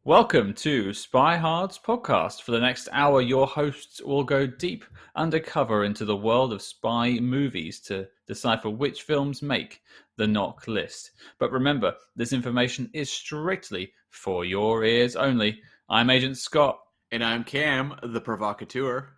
Welcome to SpyHards podcast. For the next hour, your hosts will go deep undercover into the world of spy movies to decipher which films make the NOC List. But remember, this information is strictly for your ears only. I'm Agent Scott. And I'm Cam, the provocateur.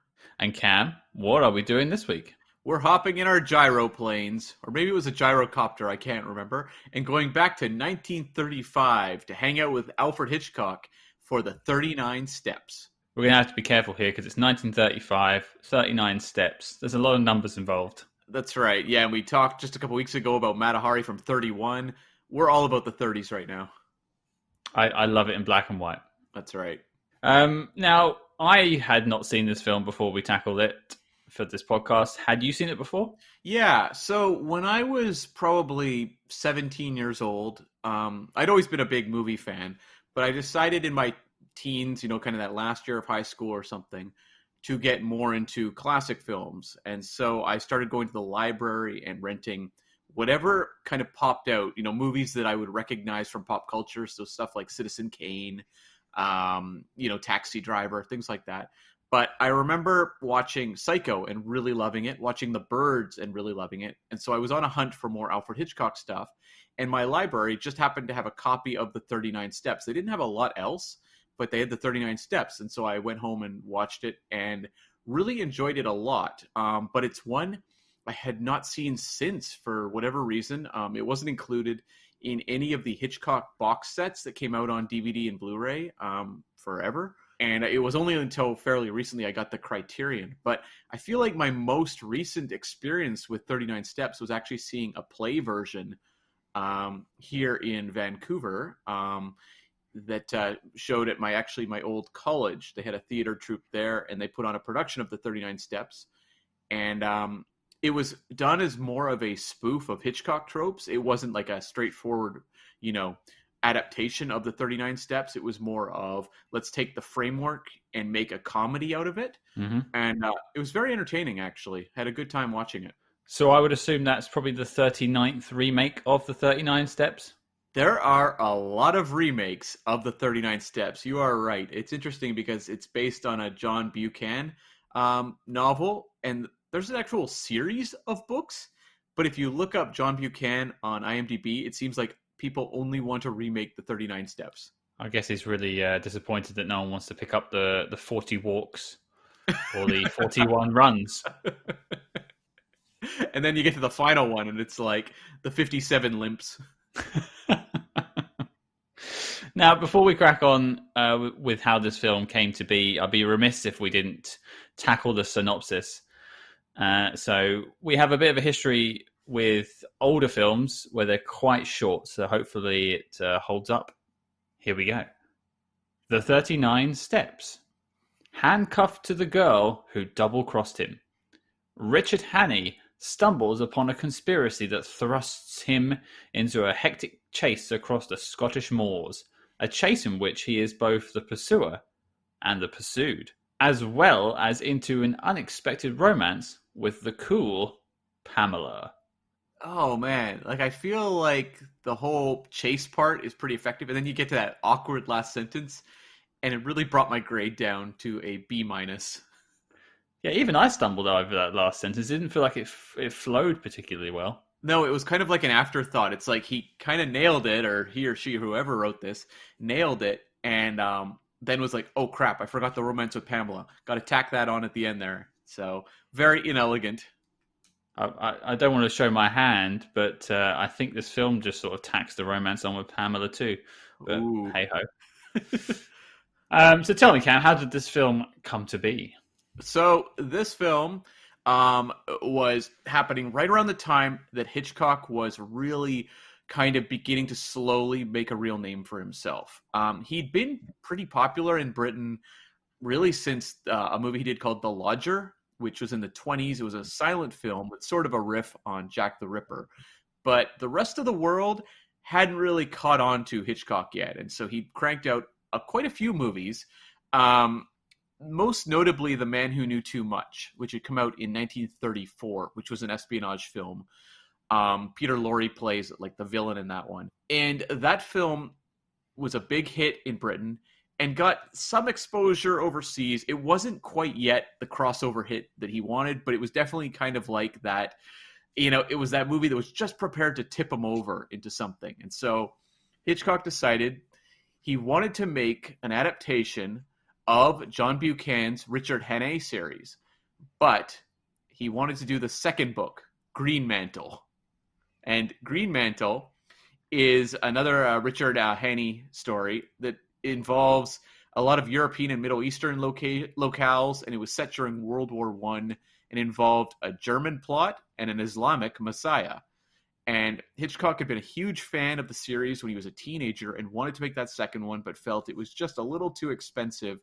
And Cam, what are we doing this week? We're hopping in our gyroplanes, or maybe it was a gyrocopter, I can't remember, and going back to 1935 to hang out with Alfred Hitchcock for the 39 Steps. We're going to have to be careful here because it's 1935, 39 steps. There's a lot of numbers involved. That's right. Yeah, and we talked just a couple weeks ago about Matahari from 31. We're all about the 30s right now. I love it in black and white. That's right. Now, I had not seen this film before we tackled it for this podcast. Had you seen it before? Yeah, so when I was probably 17 years old, I'd always been a big movie fan, but I decided in my teens, kind of that last year of high school or something, to get more into classic films. And so I started going to the library and renting whatever kind of popped out, movies that I would recognize from pop culture. So stuff like Citizen Kane, Taxi Driver, things like that. But I remember watching Psycho and really loving it, watching The Birds and really loving it. And so I was on a hunt for more Alfred Hitchcock stuff. And my library just happened to have a copy of the 39 Steps. They didn't have a lot else, but they had the 39 Steps. And so I went home and watched it and really enjoyed it a lot. But it's one I had not seen since for whatever reason. It wasn't included in any of the Hitchcock box sets that came out on DVD and Blu-ray forever. And it was only until fairly recently I got the Criterion. But I feel like my most recent experience with 39 Steps was actually seeing a play version here in Vancouver that showed at my old college. They had a theater troupe there, and they put on a production of the 39 Steps. And it was done as more of a spoof of Hitchcock tropes. It wasn't like a straightforward, adaptation of the 39 Steps. It was more of, let's take the framework and make a comedy out of it. Mm-hmm. And it was very entertaining, actually. Had a good time watching it. So I would assume that's probably the 39th remake of the 39 Steps? There are a lot of remakes of the 39 Steps. You are right. It's interesting because it's based on a John Buchan novel, and there's an actual series of books. But if you look up John Buchan on IMDb, it seems like people only want to remake the 39 Steps. I guess he's really disappointed that no one wants to pick up the 40 walks or the 41 runs. And then you get to the final one, and it's like the 57 limps. Now, before we crack on with how this film came to be, I'd be remiss if we didn't tackle the synopsis. So we have a bit of a history with older films where they're quite short, so hopefully it holds up. Here we go. The 39 Steps. Handcuffed to the girl who double-crossed him. Richard Hannay stumbles upon a conspiracy that thrusts him into a hectic chase across the Scottish moors, a chase in which he is both the pursuer and the pursued, as well as into an unexpected romance with the cool Pamela. Oh, man. I feel like the whole chase part is pretty effective. And then you get to that awkward last sentence, and it really brought my grade down to a B-. Yeah, even I stumbled over that last sentence. It didn't feel like it flowed particularly well. No, it was kind of like an afterthought. It's like he kind of nailed it, or he or she, whoever wrote this, nailed it. And then was like, oh, crap, I forgot the romance with Pamela. Got to tack that on at the end there. So very inelegant. I don't want to show my hand, but I think this film just sort of tacks the romance on with Pamela too. But hey-ho. So tell me, Cam, how did this film come to be? So this film was happening right around the time that Hitchcock was really kind of beginning to slowly make a real name for himself. He'd been pretty popular in Britain really since a movie he did called The Lodger, which was in the 1920s. It was a silent film with sort of a riff on Jack the Ripper. But the rest of the world hadn't really caught on to Hitchcock yet. And so he cranked out quite a few movies. Most notably, The Man Who Knew Too Much, which had come out in 1934, which was an espionage film. Peter Lorre plays like the villain in that one. And that film was a big hit in Britain. and got some exposure overseas. It wasn't quite yet the crossover hit that he wanted, but it was definitely kind of like that. It was that movie that was just prepared to tip him over into something. And so Hitchcock decided he wanted to make an adaptation of John Buchanan's Richard Hannay series, but he wanted to do the second book, Green Mantle. And Green Mantle is another Richard Hannay story that involves a lot of European and Middle Eastern locales, and it was set during World War I and involved a German plot and an Islamic messiah. And Hitchcock had been a huge fan of the series when he was a teenager and wanted to make that second one, but felt it was just a little too expensive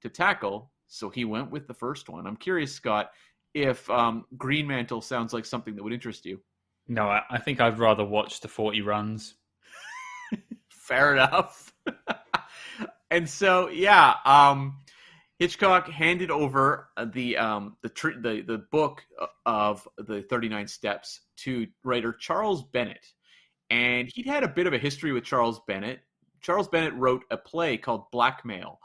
to tackle, so he went with the first one. I'm curious, Scott, if Green Mantle sounds like something that would interest you. No, I think I'd rather watch the 40 runs. Fair enough. And so, Hitchcock handed over the book of the 39 Steps to writer Charles Bennett. And he'd had a bit of a history with Charles Bennett. Charles Bennett wrote a play called Blackmail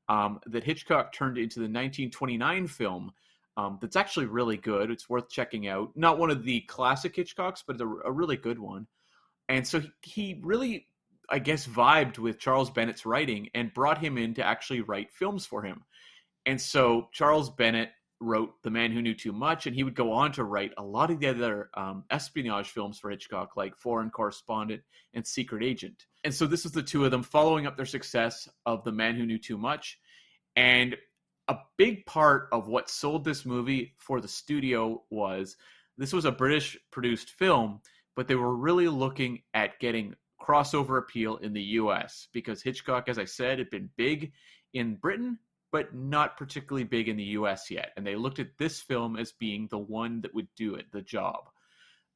that Hitchcock turned into the 1929 film that's actually really good. It's worth checking out. Not one of the classic Hitchcocks, but a really good one. And so he really, I guess, vibed with Charles Bennett's writing and brought him in to actually write films for him. And so Charles Bennett wrote The Man Who Knew Too Much, and he would go on to write a lot of the other espionage films for Hitchcock, like Foreign Correspondent and Secret Agent. And so this was the two of them following up their success of The Man Who Knew Too Much. And a big part of what sold this movie for the studio was this was a British-produced film, but they were really looking at getting crossover appeal in the U.S. because Hitchcock, as I said, had been big in Britain, but not particularly big in the U.S. yet. And they looked at this film as being the one that would do it, the job.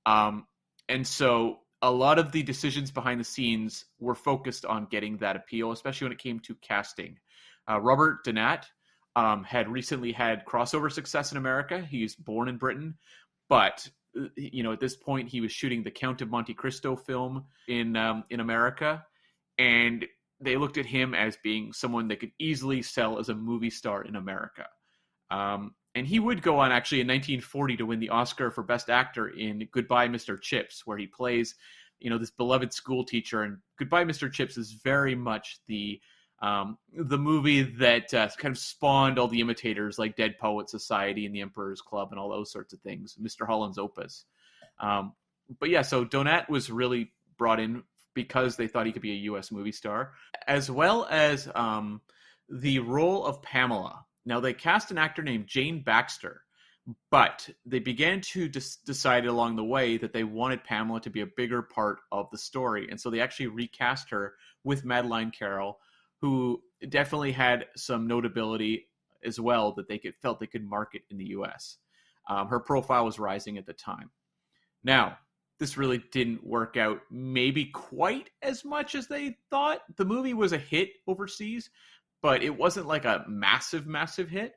And so a lot of the decisions behind the scenes were focused on getting that appeal, especially when it came to casting. Robert Donat had recently had crossover success in America. He's born in Britain, but at this point he was shooting the Count of Monte Cristo film in America, and they looked at him as being someone they could easily sell as a movie star in America. And he would go on actually in 1940 to win the Oscar for Best Actor in Goodbye, Mr. Chips, where he plays, this beloved school teacher. And Goodbye, Mr. Chips is very much the movie that kind of spawned all the imitators like Dead Poets Society and the Emperor's Club and all those sorts of things, Mr. Holland's Opus. So Donat was really brought in because they thought he could be a U.S. movie star, as well as the role of Pamela. Now, they cast an actor named Jane Baxter, but they began to decide along the way that they wanted Pamela to be a bigger part of the story. And so they actually recast her with Madeleine Carroll, who definitely had some notability as well that felt they could market in the U.S. Her profile was rising at the time. Now, this really didn't work out maybe quite as much as they thought. The movie was a hit overseas, but it wasn't like a massive, massive hit.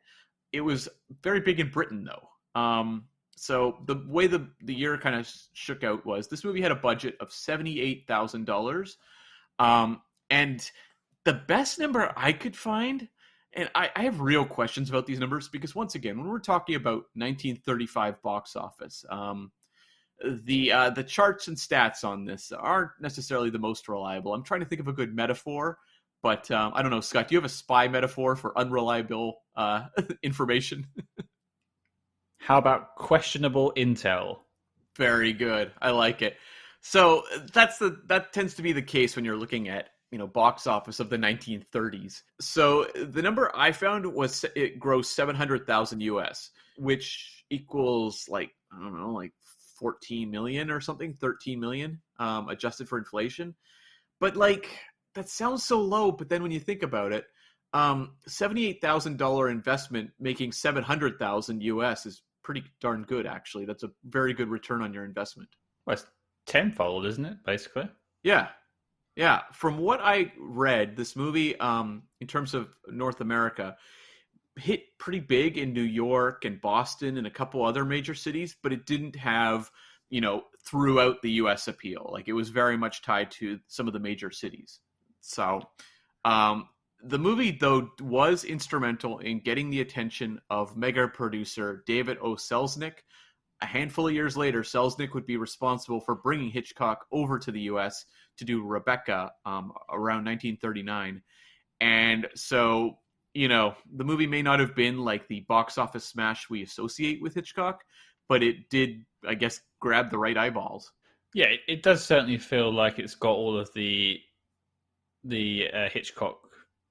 It was very big in Britain, though. So the way the year kind of shook out was this movie had a budget of $78,000. And the best number I could find, and I have real questions about these numbers because, once again, when we're talking about 1935 box office, the charts and stats on this aren't necessarily the most reliable. I'm trying to think of a good metaphor, but I don't know, Scott, do you have a spy metaphor for unreliable information? How about questionable intel? Very good. I like it. So that tends to be the case when you're looking at box office of the 1930s. So the number I found was it grossed 700,000 US, which equals like 14 million or something, 13 million, adjusted for inflation. But that sounds so low. But then when you think about it, $78,000 investment making 700,000 US is pretty darn good, actually. That's a very good return on your investment. Well, it's tenfold, isn't it, basically? Yeah. Yeah. From what I read, this movie, in terms of North America, hit pretty big in New York and Boston and a couple other major cities, but it didn't have, throughout the U.S. appeal. Like, it was very much tied to some of the major cities. So The movie, though, was instrumental in getting the attention of mega producer David O. Selznick. A handful of years later, Selznick would be responsible for bringing Hitchcock over to the U.S. to do Rebecca around 1939. And so, the movie may not have been like the box office smash we associate with Hitchcock, but it did, I guess, grab the right eyeballs. Yeah, it does certainly feel like it's got all of the Hitchcock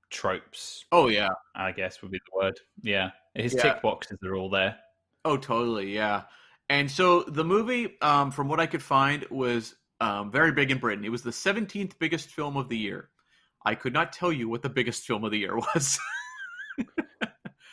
tropes. Oh, yeah. I guess would be the word. Yeah, his Yeah. tick boxes are all there. Oh, totally. Yeah. And so the movie, from what I could find, was very big in Britain. It was the 17th biggest film of the year. I could not tell you what the biggest film of the year was.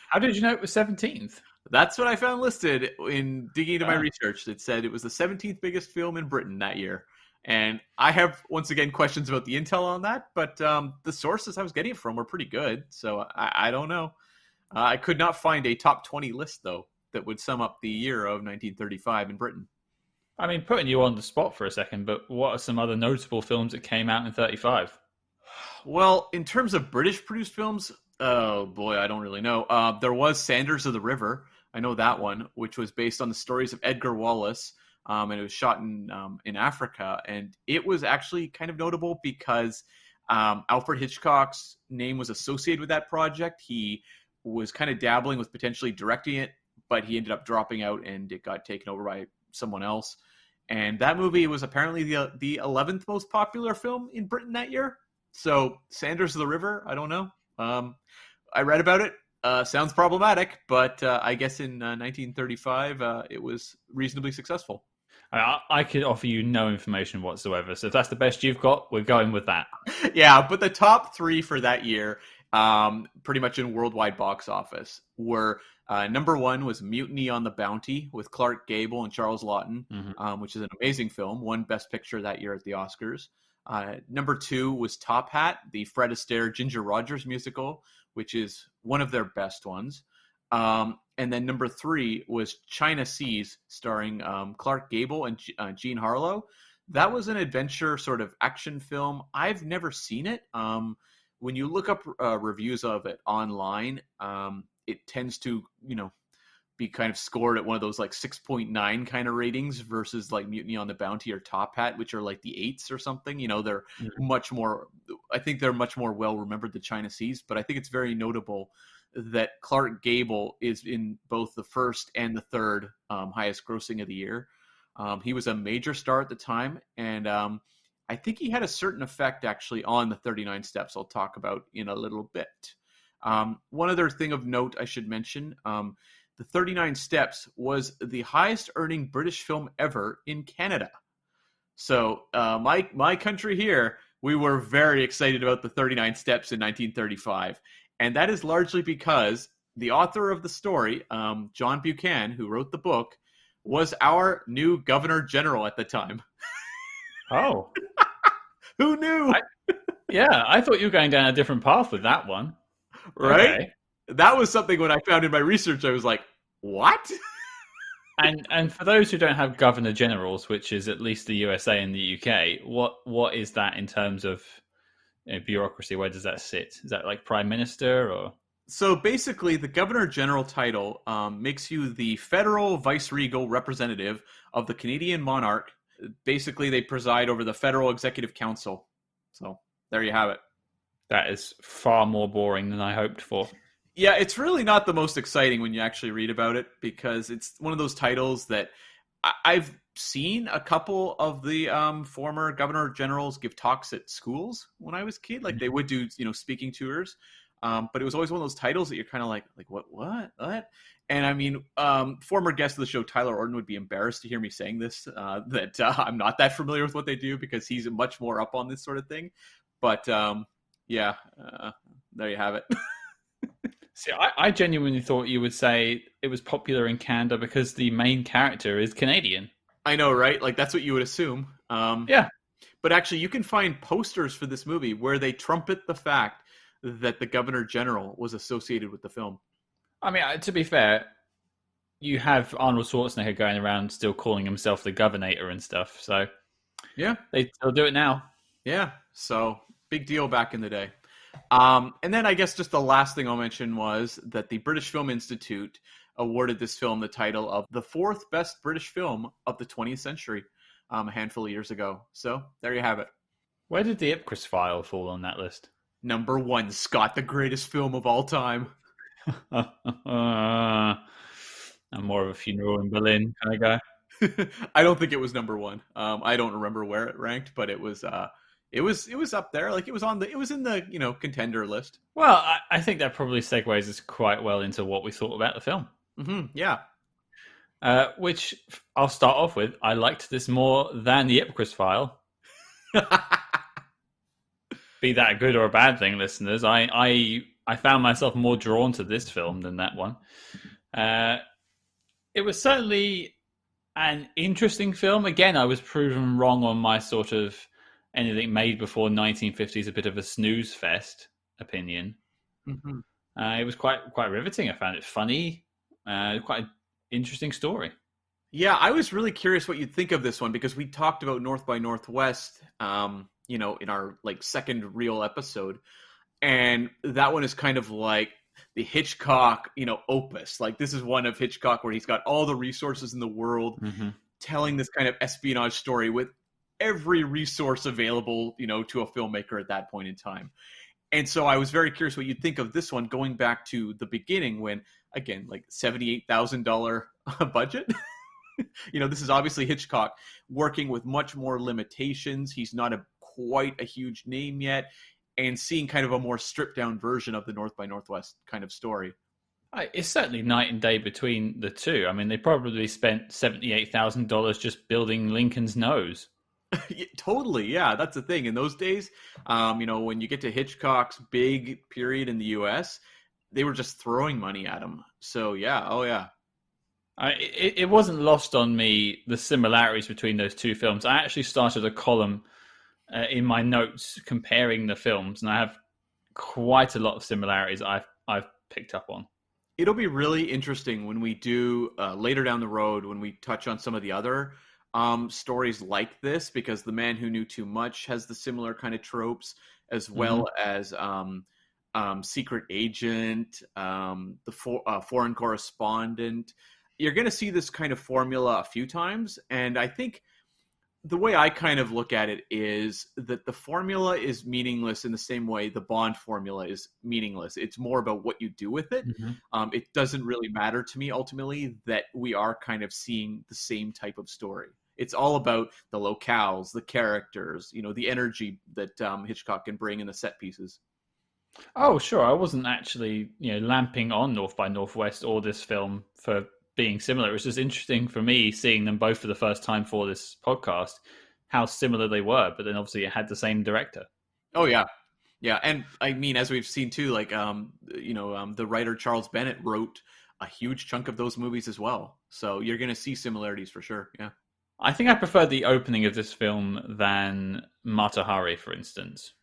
How did you know it was 17th? That's what I found listed in digging into my Ah. research. It said it was the 17th biggest film in Britain that year. And I have, once again, questions about the intel on that, but the sources I was getting it from were pretty good. So I don't know. I could not find a top 20 list, though, that would sum up the year of 1935 in Britain. I mean, putting you on the spot for a second, but what are some other notable films that came out in 35? Well, in terms of British produced films, oh boy, I don't really know. There was Sanders of the River. I know that one, which was based on the stories of Edgar Wallace, and it was shot in Africa. And it was actually kind of notable because Alfred Hitchcock's name was associated with that project. He was kind of dabbling with potentially directing it, but he ended up dropping out, and it got taken over by someone else. And that movie was apparently the 11th most popular film in Britain that year. So Sanders of the River, I don't know. I read about it. Sounds problematic, but I guess in 1935 it was reasonably successful. I could offer you no information whatsoever. So if that's the best you've got, we're going with that. Yeah, but the top three for that year, pretty much in worldwide box office, were number one was Mutiny on the Bounty with Clark Gable and Charles Laughton, which is an amazing film, won Best Picture that year at the Oscars. Number two was Top Hat, the Fred Astaire Ginger Rogers musical, which is one of their best ones. And then number three was China Seas, starring Clark Gable and Jean Harlow. That was an adventure sort of action film. I've never seen it. When you look up reviews of it online, it tends to, be kind of scored at one of those like 6.9 kind of ratings versus like Mutiny on the Bounty or Top Hat, which are like the 8s or something. They're much more, I think they're much more well remembered, the China Seas, but I think it's very notable that Clark Gable is in both the first and the third highest grossing of the year. He was a major star at the time, and I think he had a certain effect actually on the 39 Steps I'll talk about in a little bit. One other thing of note I should mention, the 39 Steps was the highest earning British film ever in Canada. So my country here, we were very excited about the 39 Steps in 1935. And that is largely because the author of the story, John Buchan, who wrote the book, was our new Governor General at the time. Oh. Who knew? I thought you were going down a different path with that one. Right? Okay. That was something when I found in my research, I was like, what? And for those who don't have governor generals, which is at least the USA and the UK, what is that in terms of bureaucracy? Where does that sit? Is that like prime minister or? So basically, the Governor General title makes you the federal viceregal representative of the Canadian monarch. Basically, they preside over the Federal Executive Council. So there you have it. That is far more boring than I hoped for. Yeah, it's really not the most exciting when you actually read about it, because it's one of those titles that I've seen a couple of the former governor generals give talks at schools when I was a kid. Like they would do, speaking tours. But it was always one of those titles that you're kind of like what? And I mean, former guest of the show, Tyler Orton, would be embarrassed to hear me saying this, that I'm not that familiar with what they do, because he's much more up on this sort of thing. But there you have it. See, I genuinely thought you would say it was popular in Canada because the main character is Canadian. I know, right? Like, that's what you would assume. Yeah. But actually, you can find posters for this movie where they trumpet the fact that the Governor General was associated with the film. I mean, to be fair, you have Arnold Schwarzenegger going around still calling himself the Governator and stuff. So, yeah, they still do it now. Yeah, so big deal back in the day. And then I guess just the last thing I'll mention was that the British Film Institute awarded this film the title of the fourth best British film of the 20th century a handful of years ago. So there you have it. Where did the Ipcress file fall on that list? Number one, Scott, the greatest film of all time. I'm more of a Funeral in Berlin kind of guy. I don't think it was number one. I don't remember where it ranked, but it was up there. Like it was in the contender list. Well, I think that probably segues us quite well into what we thought about the film. Yeah. Which I'll start off with. I liked this more than the Ipcress file. Be that a good or a bad thing, listeners. I found myself more drawn to this film than that one. It was certainly an interesting film. Again, I was proven wrong on my sort of anything made before 1950s, a bit of a snooze fest opinion. It was quite riveting. I found it funny. Quite an interesting story. Yeah, I was really curious what you'd think of this one because we talked about North by Northwest, in our second real episode, and that one is kind of like the Hitchcock, opus. Like this is one of Hitchcock where he's got all the resources in the world, telling this kind of espionage story with every resource available, to a filmmaker at that point in time. And so I was very curious what you'd think of this one, going back to the beginning when, again, like $78,000 budget. This is obviously Hitchcock working with much more limitations. He's not quite a huge name yet, and seeing kind of a more stripped down version of the North by Northwest kind of story. It's certainly night and day between the two. I mean, they probably spent $78,000 just building Lincoln's nose. Totally, yeah, that's the thing. In those days, when you get to Hitchcock's big period in the U.S., they were just throwing money at him. So yeah, oh yeah. It wasn't lost on me the similarities between those two films. I actually started a column in my notes comparing the films, and I have quite a lot of similarities I've picked up on. It'll be really interesting when we do later down the road when we touch on some of the other stories like this, because The Man Who Knew Too Much has the similar kind of tropes, as well as Secret Agent, the Foreign Correspondent. You're going to see this kind of formula a few times, and I think the way I kind of look at it is that the formula is meaningless in the same way the Bond formula is meaningless. It's more about what you do with it. It doesn't really matter to me ultimately that we are kind of seeing the same type of story. It's all about the locales, the characters, the energy that Hitchcock can bring in the set pieces. Oh, sure. I wasn't actually, lamping on North by Northwest or this film for being similar. It was just interesting for me seeing them both for the first time for this podcast, how similar they were, but then obviously it had the same director. Oh yeah. Yeah. And I mean, as we've seen too, the writer Charles Bennett wrote a huge chunk of those movies as well. So you're going to see similarities for sure. Yeah. I think I prefer the opening of this film than Mata Hari, for instance.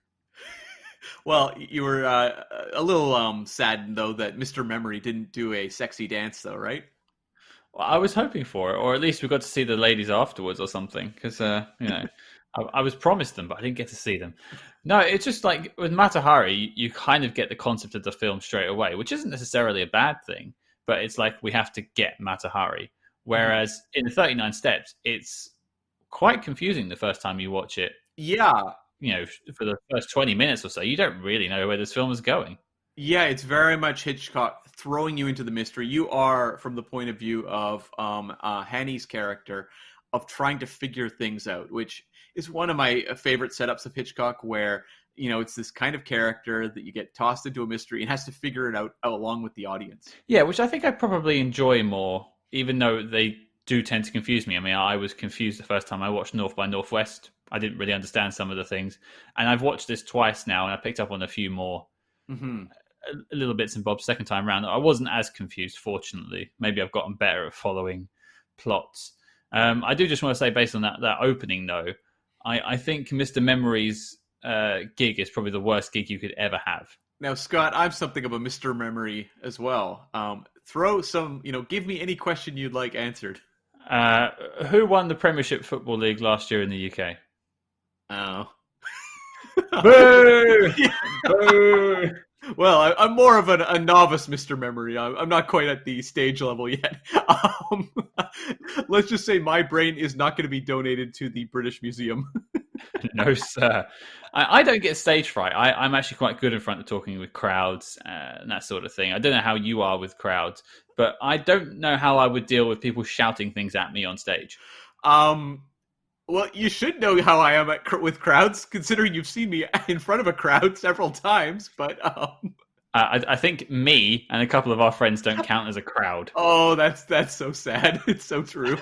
Well, you were a little saddened though that Mr. Memory didn't do a sexy dance though, right? Well, I was hoping for it, or at least we got to see the ladies afterwards or something, because, I was promised them, but I didn't get to see them. No, it's just like with Mata Hari, you kind of get the concept of the film straight away, which isn't necessarily a bad thing, but it's like we have to get Mata Hari. Whereas in the 39 Steps, it's quite confusing the first time you watch it. Yeah. For the first 20 minutes or so, you don't really know where this film is going. Yeah, it's very much Hitchcock throwing you into the mystery. You are, from the point of view of Hanny's character, of trying to figure things out, which is one of my favorite setups of Hitchcock, where, it's this kind of character that you get tossed into a mystery and has to figure it out along with the audience. Yeah, which I think I probably enjoy more, even though they do tend to confuse me. I mean, I was confused the first time I watched North by Northwest. I didn't really understand some of the things. And I've watched this twice now, and I picked up on a few more. A little bits and bobs second time around. I wasn't as confused, fortunately. Maybe I've gotten better at following plots. I do just want to say, based on that opening, though, I think Mr. Memory's gig is probably the worst gig you could ever have. Now, Scott, I'm something of a Mr. Memory as well. Throw some, give me any question you'd like answered. Who won the Premiership Football League last year in the UK? Oh. Boo! Yeah. Boo! Well, I'm more of a novice, Mr. Memory. I'm not quite at the stage level yet. Um, let's just say my brain is not going to be donated to the British Museum. No, sir. I don't get stage fright. I'm actually quite good in front of talking with crowds and that sort of thing. I don't know how you are with crowds, but I don't know how I would deal with people shouting things at me on stage. Um, well, you should know how I am with crowds, considering you've seen me in front of a crowd several times. But I think me and a couple of our friends don't count as a crowd. oh, that's so sad. It's so true.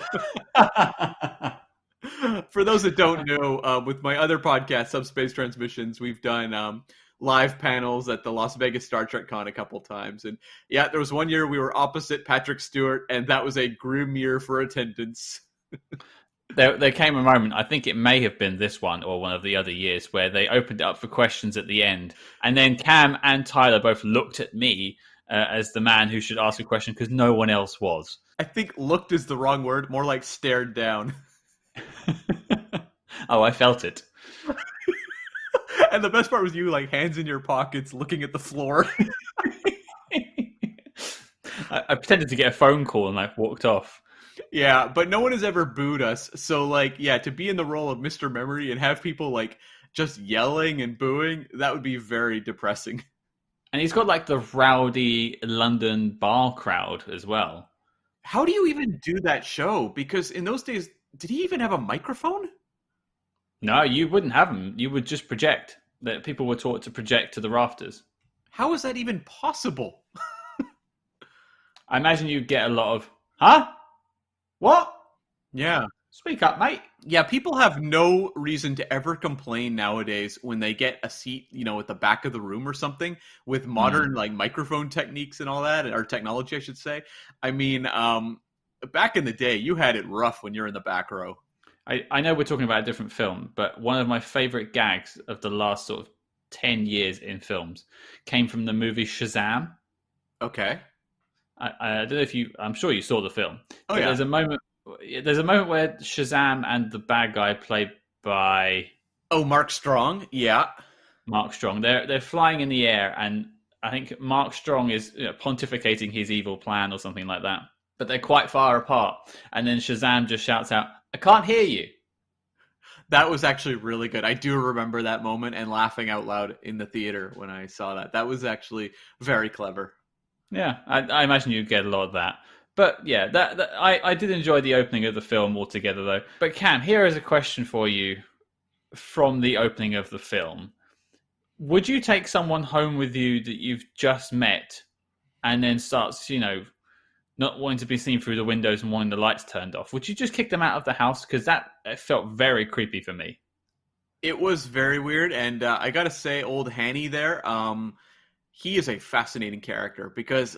For those that don't know, with my other podcast, Subspace Transmissions, we've done live panels at the Las Vegas Star Trek Con a couple times. And yeah, there was one year we were opposite Patrick Stewart, and that was a grim year for attendance. There came a moment, I think it may have been this one or one of the other years, where they opened it up for questions at the end. And then Cam and Tyler both looked at me as the man who should ask a question because no one else was. I think looked is the wrong word, more like stared down. Oh, I felt it. And the best part was you, like, hands in your pockets, looking at the floor. I pretended to get a phone call and walked off. Yeah, but no one has ever booed us. So, like, yeah, to be in the role of Mr. Memory and have people, like, just yelling and booing, that would be very depressing. And he's got, the rowdy London bar crowd as well. How do you even do that show? Because in those days, did he even have a microphone? No, you wouldn't have them. You would just project. That people were taught to project to the rafters. How is that even possible? I imagine you'd get a lot of, huh? What? Yeah. Speak up, mate. Yeah, people have no reason to ever complain nowadays when they get a seat, at the back of the room or something with modern microphone techniques and all that, or technology, I should say. I mean, back in the day, you had it rough when you're in the back row. I know we're talking about a different film, but one of my favorite gags of the last sort of 10 years in films came from the movie Shazam. Okay. I don't know if I'm sure you saw the film. Oh, yeah. There's a moment where Shazam and the bad guy played by... Oh, Mark Strong. Yeah. Mark Strong. They're flying in the air, and I think Mark Strong is pontificating his evil plan or something like that. But they're quite far apart. And then Shazam just shouts out, I can't hear you. That was actually really good. I do remember that moment and laughing out loud in the theater when I saw that. That was actually very clever. Yeah, I imagine you'd get a lot of that. But yeah, I did enjoy the opening of the film altogether, though. But Cam, here is a question for you from the opening of the film. Would you take someone home with you that you've just met and then starts, not wanting to be seen through the windows and wanting the lights turned off? Would you just kick them out of the house? Because that felt very creepy for me. It was very weird, and I gotta say, old Hanny there, he is a fascinating character because,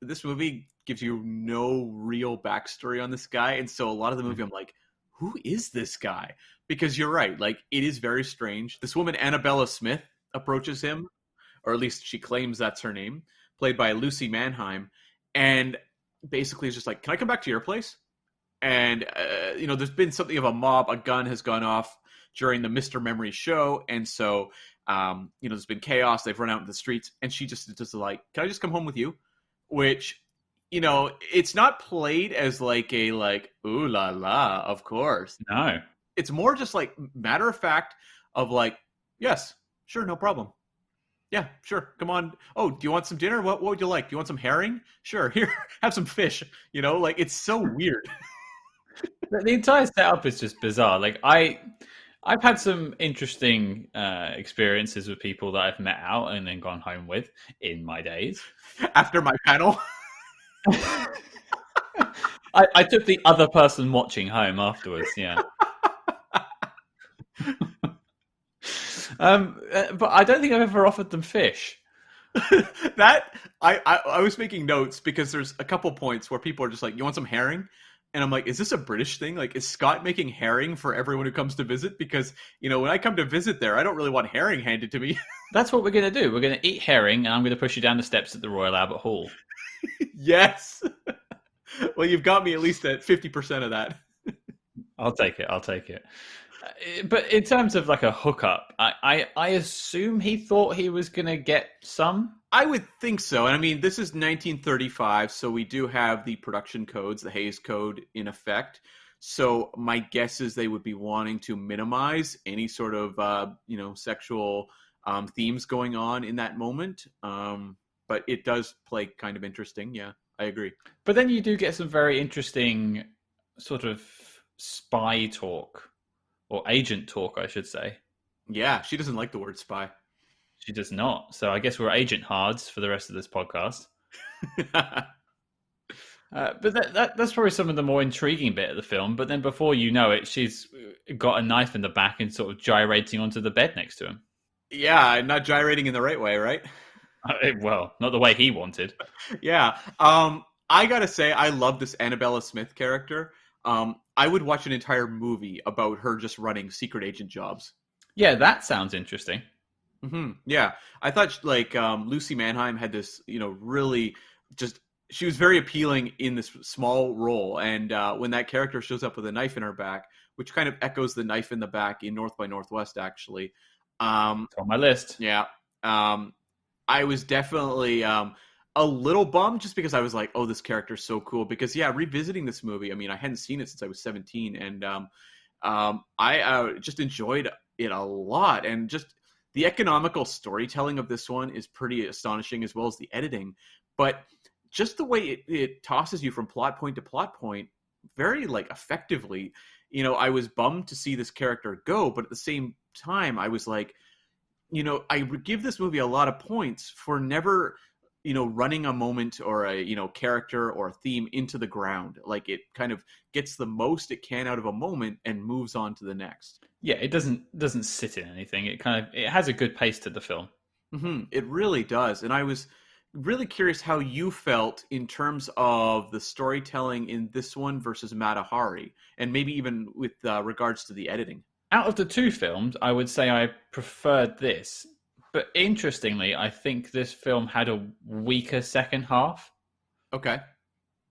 this movie gives you no real backstory on this guy, and so a lot of the movie I'm like, who is this guy? Because you're right, it is very strange. This woman, Annabella Smith, approaches him, or at least she claims that's her name, played by Lucy Mannheim, and basically is just like, can I come back to your place? And, there's been something of a mob, a gun has gone off during the Mr. Memory show, and so, there's been chaos, they've run out in the streets, and she just like, can I just come home with you? Which, it's not played as ooh la la, of course. No. It's more just matter of fact of yes, sure, no problem. Yeah, sure. Come on. Oh, do you want some dinner? What would you like? Do you want some herring? Sure. Here, have some fish. It's so weird. The entire setup is just bizarre. I've had some interesting experiences with people that I've met out and then gone home with in my days. After my panel. I took the other person watching home afterwards, yeah. But I don't think I've ever offered them fish. That I was making notes because there's a couple points where people are just like, you want some herring? And I'm like, is this a British thing? Is Scott making herring for everyone who comes to visit? Because, when I come to visit there, I don't really want herring handed to me. That's what we're going to do. We're going to eat herring, and I'm going to push you down the steps at the Royal Albert Hall. Yes. Well, you've got me at least at 50% of that. I'll take it. But in terms of like a hookup, I assume he thought he was going to get some. I would think so. And I mean, this is 1935, so we do have the production codes, the Hays Code in effect. So my guess is they would be wanting to minimize any sort of, sexual themes going on in that moment. But it does play kind of interesting. Yeah, I agree. But then you do get some very interesting sort of spy talk or agent talk, I should say. Yeah, she doesn't like the word spy. She does not. So I guess we're agent hards for the rest of this podcast. But that's probably some of the more intriguing bit of the film. But then before you know it, she's got a knife in the back and sort of gyrating onto the bed next to him. Yeah, not gyrating in the right way, right? Well, not the way he wanted. Yeah. I gotta say, I love this Annabella Smith character. I would watch an entire movie about her just running secret agent jobs. Yeah, that sounds interesting. Yeah, I thought like Lucy Mannheim had this, really just she was very appealing in this small role, and when that character shows up with a knife in her back, which kind of echoes the knife in the back in North by Northwest, actually. It's on my list. Yeah, I was definitely a little bummed just because I was like, oh, this character's so cool. Because yeah, revisiting this movie, I mean, I hadn't seen it since I was 17, and I just enjoyed it a lot, and just the economical storytelling of this one is pretty astonishing, as well as the editing. But just the way it tosses you from plot point to plot point, very like effectively. I was bummed to see this character go, but at the same time, I was like, I would give this movie a lot of points for never, running a moment or a, character or a theme into the ground. Like it kind of gets the most it can out of a moment and moves on to the next. Yeah, it doesn't sit in anything. It has a good pace to the film. It really does. And I was really curious how you felt in terms of the storytelling in this one versus Mata Hari, and maybe even with regards to the editing. Out of the two films, I would say I preferred this. But interestingly, I think this film had a weaker second half, Okay.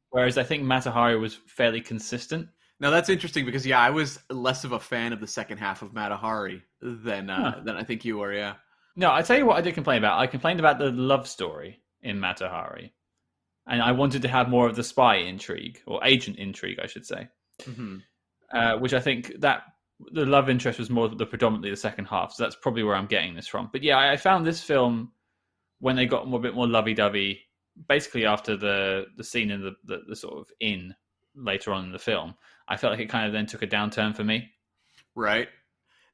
whereas I think Mata Hari was fairly consistent. Now that's interesting because yeah, I was less of a fan of the second half of Mata Hari than I think you were. Yeah. No, I tell you what I did complain about. I complained about the love story in Mata Hari, and I wanted to have more of the spy intrigue or agent intrigue, I should say. Mm-hmm. Which I think that the love interest was more predominantly the second half. So that's probably where I'm getting this from. But yeah, I found this film when they got a bit more lovey-dovey, basically after the scene in the sort of inn later on in the film. I felt like it kind of then took a downturn for me. Right.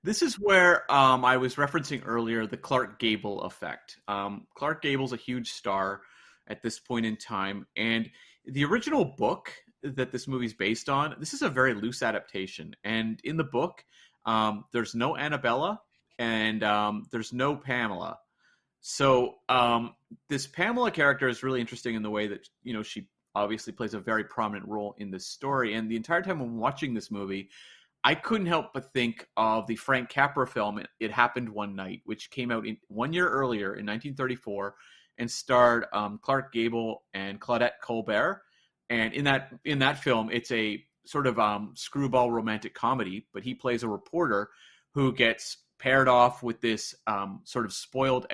This is where I was referencing earlier the Clark Gable effect. Clark Gable's a huge star at this point in time, and the original book that this movie's based on, this is a very loose adaptation. And in the book, there's no Annabella and there's no Pamela. So this Pamela character is really interesting in the way that, she obviously plays a very prominent role in this story. And the entire time I'm watching this movie, I couldn't help but think of the Frank Capra film, It Happened One Night, which came out 1 year earlier in 1934 and starred Clark Gable and Claudette Colbert. And in that film, it's a sort of screwball romantic comedy, but he plays a reporter who gets paired off with this sort of spoiled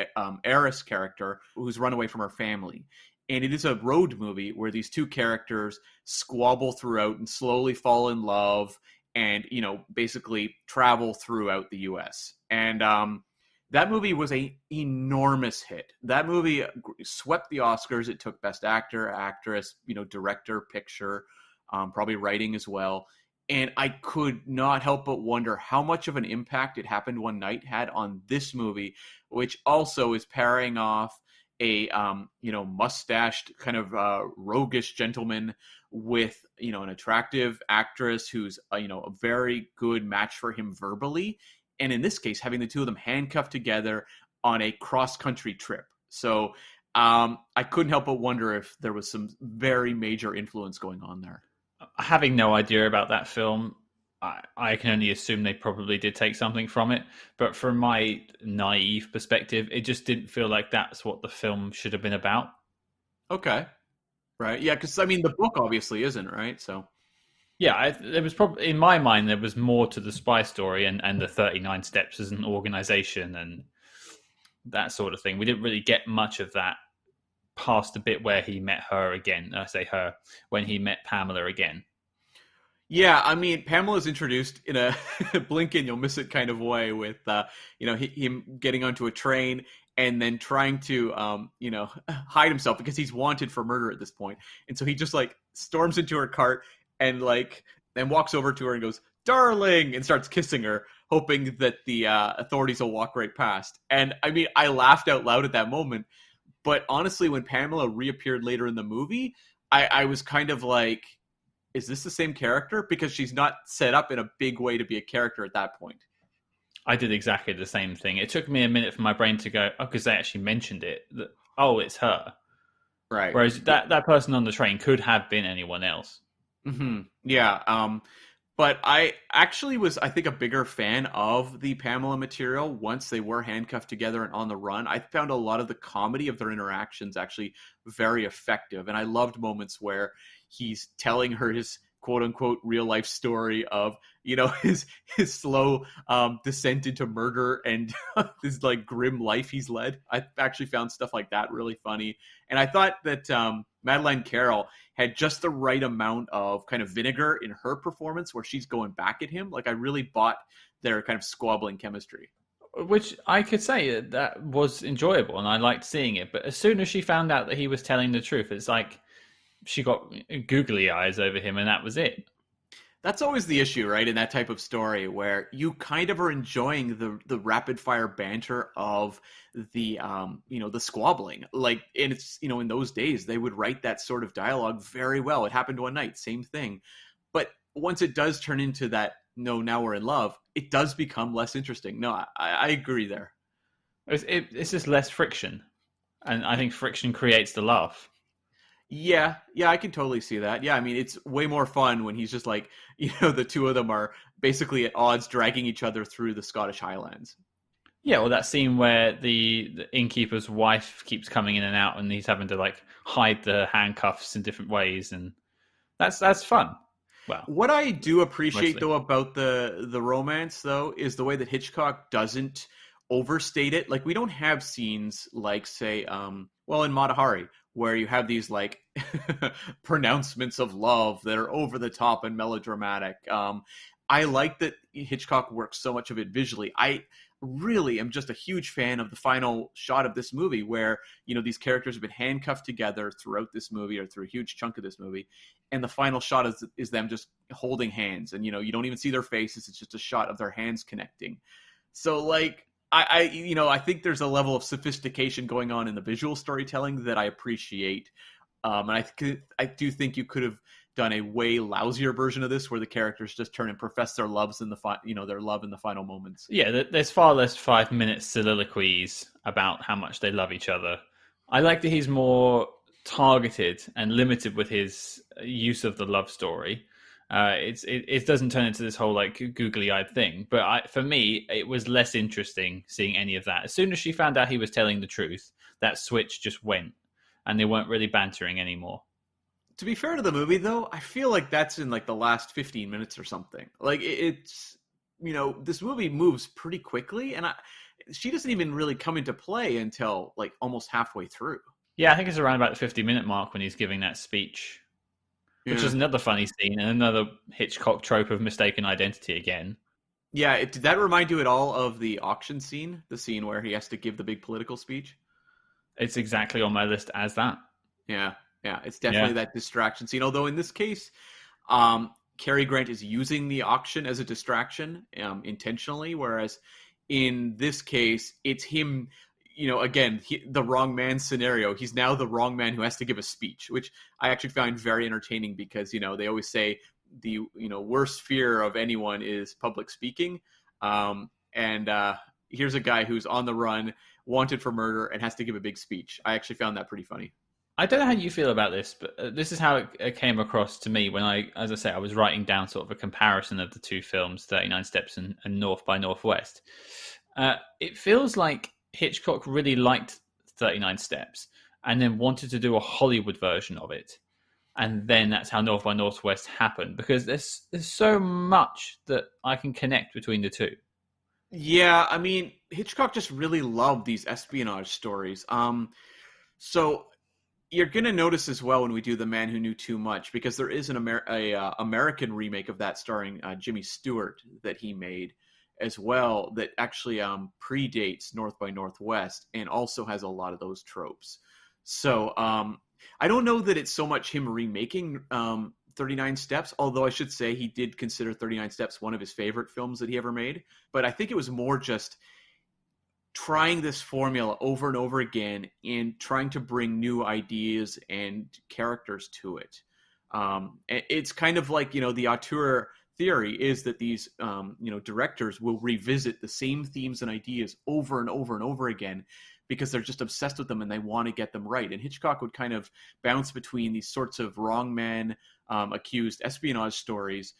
heiress character who's run away from her family. And it is a road movie where these two characters squabble throughout and slowly fall in love and, basically travel throughout the U.S. And that movie was an enormous hit. That movie swept the Oscars. It took Best Actor, Actress, Director, Picture, probably writing as well. And I could not help but wonder how much of an impact It Happened One Night had on this movie, which also is pairing off a mustached kind of roguish gentleman with an attractive actress who's a very good match for him verbally, and in this case having the two of them handcuffed together on a cross-country trip. So I couldn't help but wonder if there was some very major influence going on there. Having no idea about that film, I can only assume they probably did take something from it. But from my naive perspective, it just didn't feel like that's what the film should have been about. Okay. Right. Yeah, because I mean the book obviously isn't, right? So Yeah, there was probably in my mind there was more to the spy story and the 39 Steps as an organization and that sort of thing. We didn't really get much of that past the bit where he met her again. I say her when he met Pamela again. Yeah, I mean, Pamela's introduced in a blink and you'll miss it kind of way with, him getting onto a train and then trying to, hide himself because he's wanted for murder at this point. And so he just like storms into her cart and like then walks over to her and goes, "Darling," and starts kissing her, hoping that the authorities will walk right past. And I mean, I laughed out loud at that moment. But honestly, when Pamela reappeared later in the movie, I was kind of like, is this the same character? Because she's not set up in a big way to be a character at that point. I did exactly the same thing. It took me a minute for my brain to go, oh, because they actually mentioned it. That, oh, it's her. Right. Whereas that person on the train could have been anyone else. Mm-hmm. Yeah. But I actually was, I think, a bigger fan of the Pamela material once they were handcuffed together and on the run. I found a lot of the comedy of their interactions actually very effective. And I loved moments where he's telling her his quote unquote real life story of, his slow descent into murder and this like grim life he's led. I actually found stuff like that really funny. And I thought that Madeleine Carroll had just the right amount of kind of vinegar in her performance where she's going back at him. Like I really bought their kind of squabbling chemistry. Which I could say that was enjoyable and I liked seeing it. But as soon as she found out that he was telling the truth, it's like she got googly eyes over him and that was it. That's always the issue, right? In that type of story where you kind of are enjoying the rapid fire banter of the the squabbling. Like, and it's, in those days they would write that sort of dialogue very well. It happened one night, same thing. But once it does turn into that, no, now we're in love, it does become less interesting. No, I agree there. It's just less friction. And I think friction creates the laugh. Yeah, I can totally see that. Yeah, I mean, it's way more fun when he's just like, the two of them are basically at odds, dragging each other through the Scottish Highlands. Yeah, well, that scene where the innkeeper's wife keeps coming in and out, and he's having to like hide the handcuffs in different ways, and that's fun. Well, what I do appreciate mostly. though about the romance though is the way that Hitchcock doesn't overstate it. Like we don't have scenes like say, in Mata Hari, where you have these like pronouncements of love that are over the top and melodramatic. I like that Hitchcock works so much of it visually. I really am just a huge fan of the final shot of this movie where, these characters have been handcuffed together throughout this movie or through a huge chunk of this movie. And the final shot is them just holding hands. And, you don't even see their faces. It's just a shot of their hands connecting. So like, I think there's a level of sophistication going on in the visual storytelling that I appreciate. And I do think you could have done a way lousier version of this where the characters just turn and profess their loves in their love in the final moments. Yeah, there's far less 5-minute soliloquies about how much they love each other. I like that he's more targeted and limited with his use of the love story. It doesn't turn into this whole like googly-eyed thing, but for me it was less interesting seeing any of that. As soon as she found out he was telling the truth, that switch just went and they weren't really bantering anymore. To be fair to the movie though, I feel like that's in like the last 15 minutes or something. Like it's this movie moves pretty quickly and she doesn't even really come into play until like almost halfway through. Yeah, I think it's around about the 50-minute mark when he's giving that speech. Which is another funny scene and another Hitchcock trope of mistaken identity again. Yeah, did that remind you at all of the auction scene? The scene where he has to give the big political speech? It's exactly on my list as that. Yeah, it's definitely that distraction scene. Although in this case, Cary Grant is using the auction as a distraction intentionally, whereas in this case, it's him... again, the wrong man scenario. He's now the wrong man who has to give a speech, which I actually find very entertaining because, they always say the, worst fear of anyone is public speaking. And here's a guy who's on the run, wanted for murder, and has to give a big speech. I actually found that pretty funny. I don't know how you feel about this, but this is how it came across to me when as I say, I was writing down sort of a comparison of the two films, 39 Steps and North by Northwest. It feels like Hitchcock really liked 39 Steps and then wanted to do a Hollywood version of it. and then that's how North by Northwest happened, because there's so much that I can connect between the two. Yeah, I mean, Hitchcock just really loved these espionage stories. So you're gonna notice as well when we do The Man Who Knew Too Much, because there is an American remake of that starring Jimmy Stewart that he made as well, that actually predates North by Northwest and also has a lot of those tropes. So I don't know that it's so much him remaking 39 Steps, although I should say he did consider 39 Steps one of his favorite films that he ever made. But I think it was more just trying this formula over and over again and trying to bring new ideas and characters to it. It's kind of like, the auteur theory is that these, directors will revisit the same themes and ideas over and over and over again because they're just obsessed with them and they want to get them right. And Hitchcock would kind of bounce between these sorts of wrong men accused espionage stories,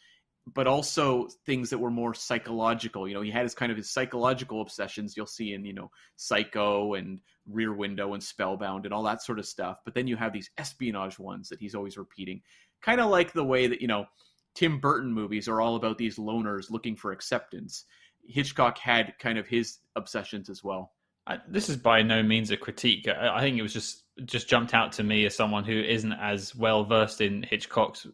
but also things that were more psychological. He had his psychological obsessions you'll see in, Psycho and Rear Window and Spellbound and all that sort of stuff. But then you have these espionage ones that he's always repeating, kind of like the way that, Tim Burton movies are all about these loners looking for acceptance. Hitchcock had kind of his obsessions as well. This is by no means a critique. I think it was just jumped out to me as someone who isn't as well versed in Hitchcock's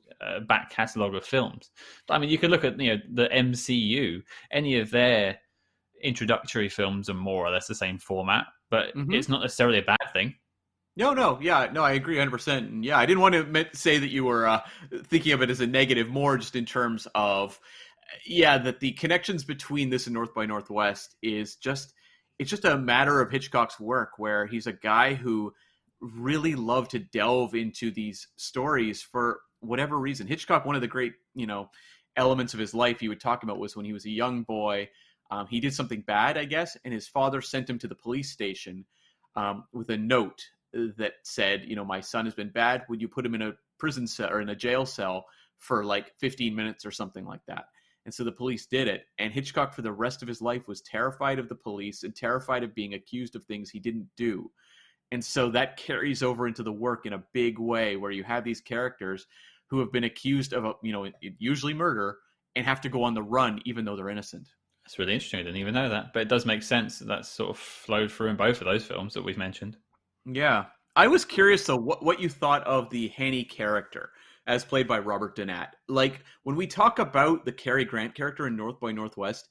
back catalogue of films. But I mean, you could look at the MCU. Any of their introductory films are more or less the same format, but it's not necessarily a bad thing. No, yeah, no, I agree 100%. And yeah, I didn't want to say that you were thinking of it as a negative, more just in terms of, that the connections between this and North by Northwest is it's just a matter of Hitchcock's work, where he's a guy who really loved to delve into these stories for whatever reason. Hitchcock, one of the great, elements of his life he would talk about was when he was a young boy, he did something bad, I guess, and his father sent him to the police station with a note that said, my son has been bad. Would you put him in a prison cell or in a jail cell for like 15 minutes or something like that? And so the police did it. And Hitchcock, for the rest of his life, was terrified of the police and terrified of being accused of things he didn't do. And so that carries over into the work in a big way, where you have these characters who have been accused of, usually murder, and have to go on the run even though they're innocent. That's really interesting. I didn't even know that. But it does make sense that that's sort of flowed through in both of those films that we've mentioned. Yeah. I was curious, though, what you thought of the Henny character as played by Robert Donat. Like, when we talk about the Cary Grant character in North by Northwest,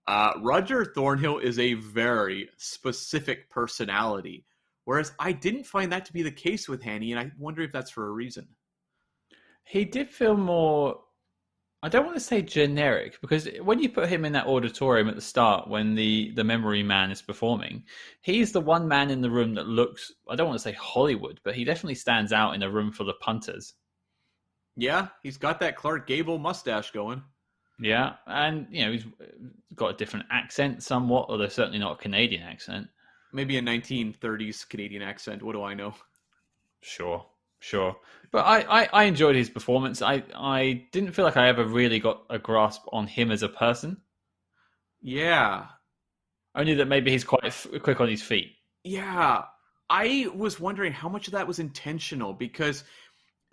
Roger Thornhill is a very specific personality, whereas I didn't find that to be the case with Henny, and I wonder if that's for a reason. He did feel more, I don't want to say generic, because when you put him in that auditorium at the start when the memory man is performing, he's the one man in the room that looks, I don't want to say Hollywood, but he definitely stands out in a room full of punters. Yeah, he's got that Clark Gable mustache going. Yeah, and he's got a different accent somewhat, although certainly not a Canadian accent. Maybe a 1930s Canadian accent. What do I know? Sure. But I enjoyed his performance. I didn't feel like I ever really got a grasp on him as a person. Yeah. Only that maybe he's quite quick on his feet. Yeah. I was wondering how much of that was intentional, because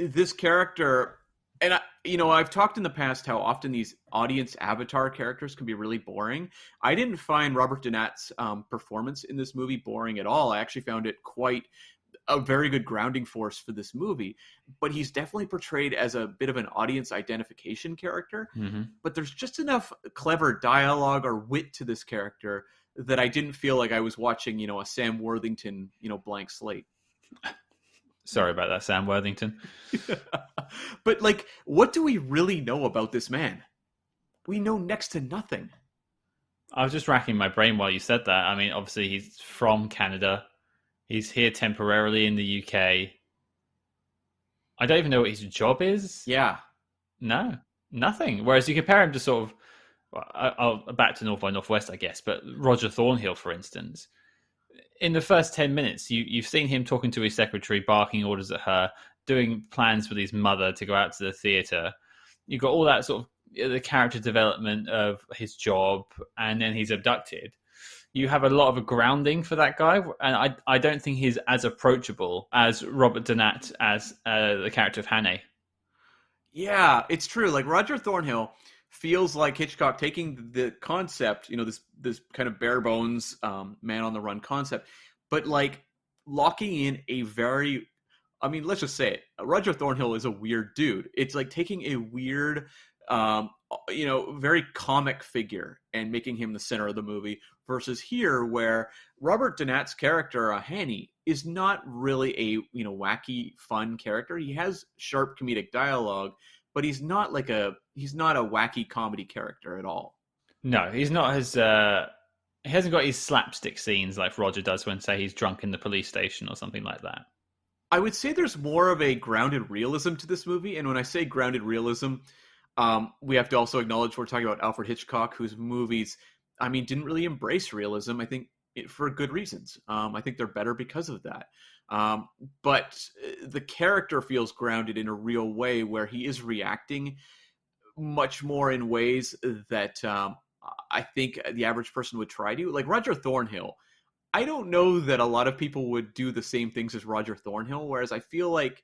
this character, and I've talked in the past how often these audience avatar characters can be really boring. I didn't find Robert Donat's performance in this movie boring at all. I actually found it quite a very good grounding force for this movie. But he's definitely portrayed as a bit of an audience identification character. Mm-hmm. But there's just enough clever dialogue or wit to this character that I didn't feel like I was watching, a Sam Worthington, blank slate. Sorry about that, Sam Worthington. But, what do we really know about this man? We know next to nothing. I was just racking my brain while you said that. I mean, obviously, he's from Canada. He's here temporarily in the UK. I don't even know what his job is. Yeah. No, nothing. Whereas you compare him to sort of, I'll back to North by Northwest, I guess, but Roger Thornhill, for instance. In the first 10 minutes, you've seen him talking to his secretary, barking orders at her, doing plans with his mother to go out to the theatre. You've got all that sort of the character development of his job, and then he's abducted. you have a lot of a grounding for that guy, and I don't think he's as approachable as Robert Donat as the character of Hannay. Yeah, it's true. Like Roger Thornhill feels like Hitchcock taking the concept, this kind of bare bones man on the run concept, but like locking in a very, I mean, let's just say it. Roger Thornhill is a weird dude. It's like taking a weird, very comic figure and making him the center of the movie versus here where Robert Donat's character, Hanny, is not really a, wacky, fun character. He has sharp comedic dialogue, but he's not a wacky comedy character at all. No, he's not as he hasn't got his slapstick scenes like Roger does when, say, he's drunk in the police station or something like that. I would say there's more of a grounded realism to this movie, and when I say grounded realism, we have to also acknowledge we're talking about Alfred Hitchcock, whose movies, I mean, didn't really embrace realism. I think for good reasons. I think they're better because of that. But the character feels grounded in a real way, where he is reacting much more in ways that I think the average person would try to. Like Roger Thornhill, I don't know that a lot of people would do the same things as Roger Thornhill, whereas I feel like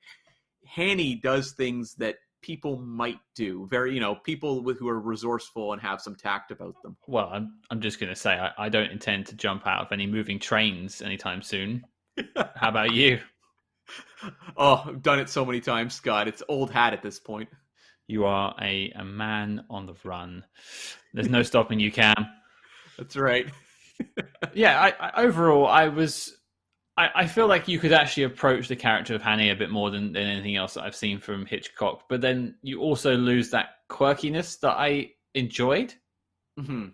Hanny does things that people might do. Very, people who are resourceful and have some tact about them. Well, I'm just going to say I don't intend to jump out of any moving trains anytime soon. How about you? Oh, I've done it so many times, Scott. It's old hat at this point. You are a man on the run. There's no stopping you, Cam. That's right. Yeah, overall, I feel like you could actually approach the character of Hanny a bit more than anything else that I've seen from Hitchcock. But then you also lose that quirkiness that I enjoyed. Mm-hmm.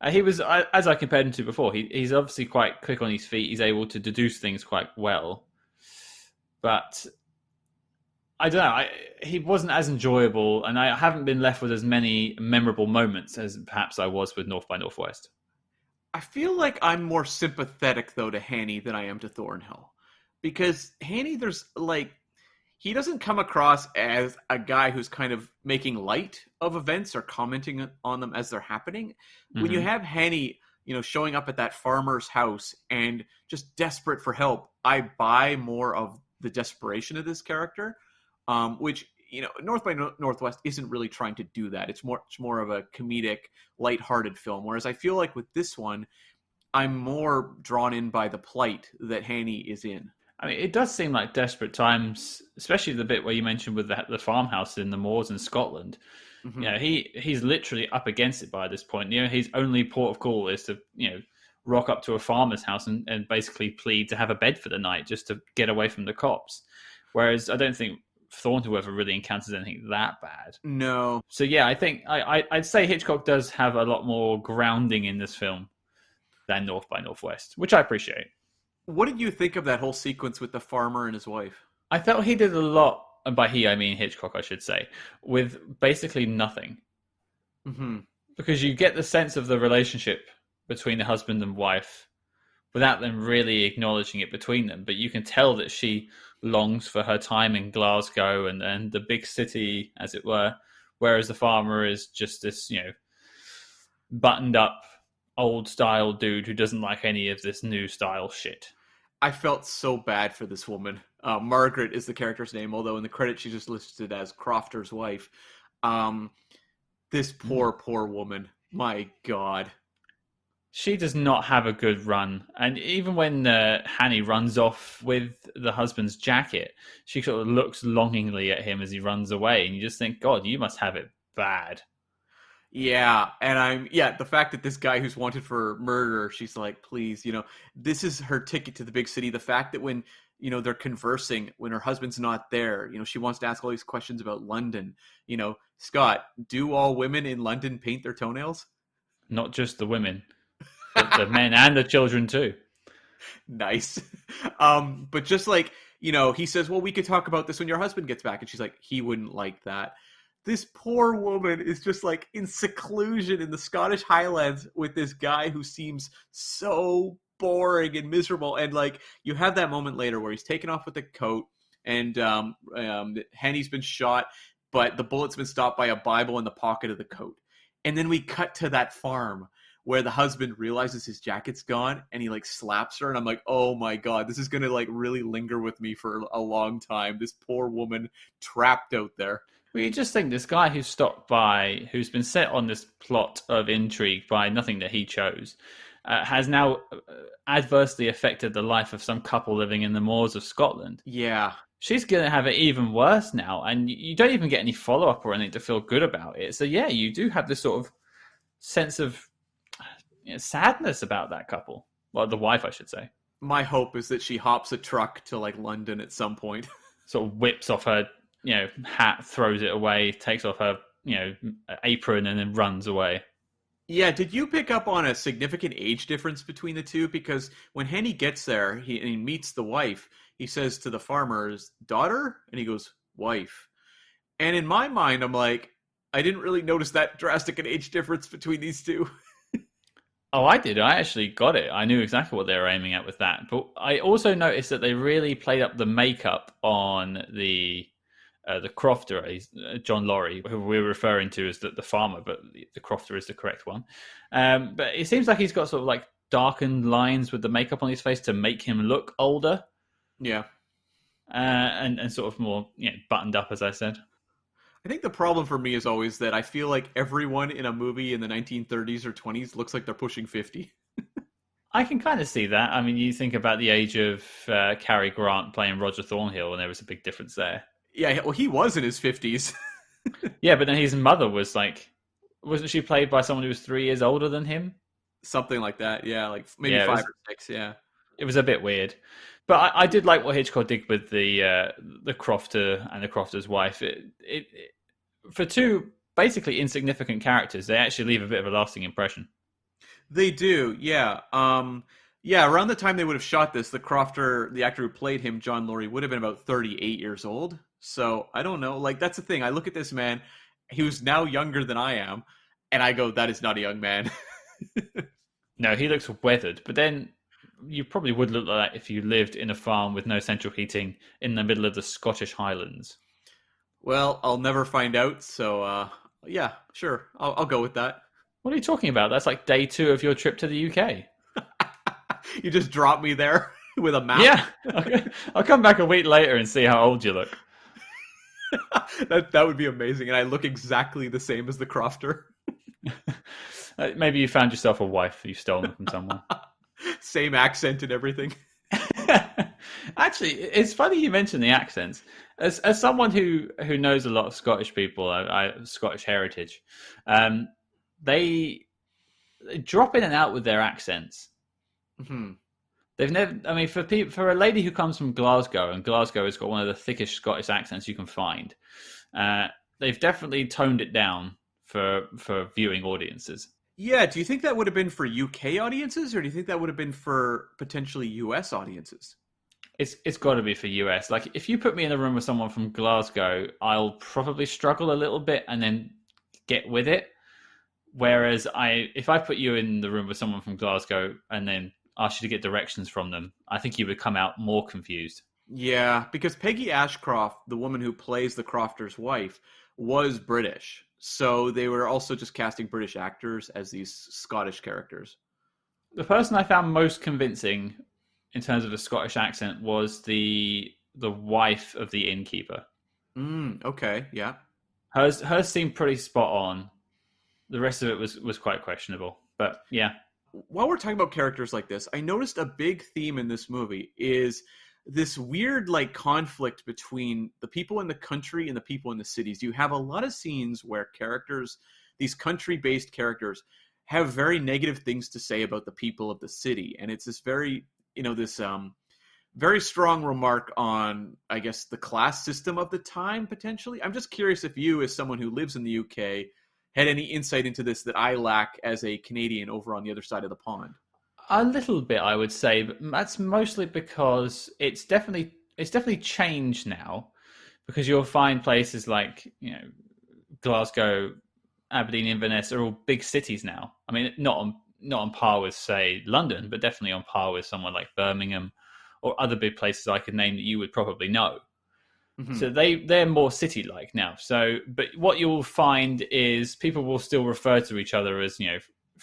He was, as I compared him to before, he's obviously quite quick on his feet. He's able to deduce things quite well. But I don't know, he wasn't as enjoyable, and I haven't been left with as many memorable moments as perhaps I was with North by Northwest. I feel like I'm more sympathetic, though, to Hanny than I am to Thornhill. Because Hanny, he doesn't come across as a guy who's kind of making light of events or commenting on them as they're happening. Mm-hmm. When you have Hanny, showing up at that farmer's house and just desperate for help, I buy more of the desperation of this character, which, North by Northwest isn't really trying to do that. It's more of a comedic, lighthearted film. Whereas I feel like with this one, I'm more drawn in by the plight that Hanny is in. I mean, it does seem like desperate times, especially the bit where you mentioned with the farmhouse in the moors in Scotland. Mm-hmm. He's literally up against it by this point. His only port of call is to, rock up to a farmer's house and basically plead to have a bed for the night just to get away from the cops. Whereas I don't think Thornhill ever really encounters anything that bad. No. So yeah, I think I'd say Hitchcock does have a lot more grounding in this film than North by Northwest, which I appreciate. What did you think of that whole sequence with the farmer and his wife? I felt he did a lot, and by he I mean Hitchcock, I should say, with basically nothing. Mm-hmm. Because you get the sense of the relationship between the husband and wife without them really acknowledging it between them. But you can tell that she longs for her time in Glasgow and the big city, as it were, whereas the farmer is just this, buttoned up old style dude who doesn't like any of this new style shit. I felt so bad for this woman. Margaret is the character's name, although in the credits she's just listed as Crofter's wife. This poor woman. My God. She does not have a good run. And even when Hanny runs off with the husband's jacket, she sort of looks longingly at him as he runs away. And you just think, God, you must have it bad. Yeah. And the fact that this guy who's wanted for murder, she's like, please, this is her ticket to the big city. The fact that when, they're conversing, when her husband's not there, she wants to ask all these questions about London. Scott, do all women in London paint their toenails? Not just the women. The men and the children too. Nice. But just like, he says, well, we could talk about this when your husband gets back. And she's like, he wouldn't like that. This poor woman is just like in seclusion in the Scottish Highlands with this guy who seems so boring and miserable. And like, you have that moment later where he's taken off with the coat and Henny's been shot, but the bullet's been stopped by a Bible in the pocket of the coat. And then we cut to that farm where the husband realizes his jacket's gone and he like slaps her, and I'm like, oh my god, this is gonna like really linger with me for a long time. This poor woman trapped out there. Well, you just think this guy who stopped by, who's been set on this plot of intrigue by nothing that he chose, has now adversely affected the life of some couple living in the moors of Scotland. Yeah. She's going to have it even worse now, and you don't even get any follow-up or anything to feel good about it. So yeah, you do have this sort of sense of sadness about that couple. Well, the wife, I should say. My hope is that she hops a truck to like London at some point. Sort of whips off her, hat, throws it away, takes off her, apron, and then runs away. Yeah, did you pick up on a significant age difference between the two? Because when Henny gets there, he meets the wife, he says to the farmer's daughter, and he goes, wife. And in my mind, I'm like, I didn't really notice that drastic an age difference between these two. Oh, I did. I actually got it. I knew exactly what they were aiming at with that. But I also noticed that they really played up the makeup on the crofter, John Laurie, who we're referring to as the farmer, but the crofter is the correct one. But it seems like he's got sort of like darkened lines with the makeup on his face to make him look older. Yeah. And sort of more buttoned up, as I said. I think the problem for me is always that I feel like everyone in a movie in the 1930s or 20s looks like they're pushing 50. I can kind of see that. I mean, you think about the age of Cary Grant playing Roger Thornhill, and there was a big difference there. Yeah, well, he was in his 50s. Yeah, but then his mother was like, wasn't she played by someone who was 3 years older than him? Something like that, yeah, like maybe 5 or 6, yeah. It was a bit weird. But I did like what Hitchcock did with the crofter and the crofter's wife. It for two basically insignificant characters, they actually leave a bit of a lasting impression. They do, yeah. Yeah, around the time they would have shot this, the crofter, the actor who played him, John Laurie, would have been about 38 years old. So I don't know. Like, that's the thing. I look at this man, he was now younger than I am, and I go, that is not a young man. No, he looks weathered. But then you probably would look like that if you lived in a farm with no central heating in the middle of the Scottish Highlands. Well, I'll never find out. So, yeah, sure. I'll go with that. What are you talking about? That's like day 2 of your trip to the UK. You just drop me there with a map? Yeah. I'll come back a week later and see how old you look. That would be amazing. And I look exactly the same as the crofter. Maybe you found yourself a wife you've stolen from someone. Same accent and everything. Actually, it's funny you mention the accents. As someone who knows a lot of Scottish people, Scottish heritage, they drop in and out with their accents. Mm-hmm. They've never. I mean, for a lady who comes from Glasgow, and Glasgow has got one of the thickest Scottish accents you can find. They've definitely toned it down for viewing audiences. Yeah, do you think that would have been for UK audiences, or do you think that would have been for potentially US audiences? It's got to be for US. Like, if you put me in a room with someone from Glasgow, I'll probably struggle a little bit and then get with it. Whereas if I put you in the room with someone from Glasgow and then asked you to get directions from them, I think you would come out more confused. Yeah, because Peggy Ashcroft, the woman who plays the crofter's wife, was British. So they were also just casting British actors as these Scottish characters. The person I found most convincing in terms of a Scottish accent was the wife of the innkeeper. Okay, yeah. Hers seemed pretty spot on. The rest of it was quite questionable. But yeah. While we're talking about characters like this, I noticed a big theme in this movie is this weird like conflict between the people in the country and the people in the cities. You have a lot of scenes where characters, these country-based characters, have very negative things to say about the people of the city. And it's this very, very strong remark on, I guess, the class system of the time, potentially. I'm just curious if you, as someone who lives in the UK, had any insight into this that I lack as a Canadian over on the other side of the pond. A little bit, I would say, but that's mostly because it's definitely changed now. Because you'll find places like Glasgow, Aberdeen, Inverness are all big cities now. I mean, not on par with, say, London, but definitely on par with someone like Birmingham or other big places I could name that you would probably know. Mm-hmm. So they're more city-like now. So, but what you'll find is people will still refer to each other as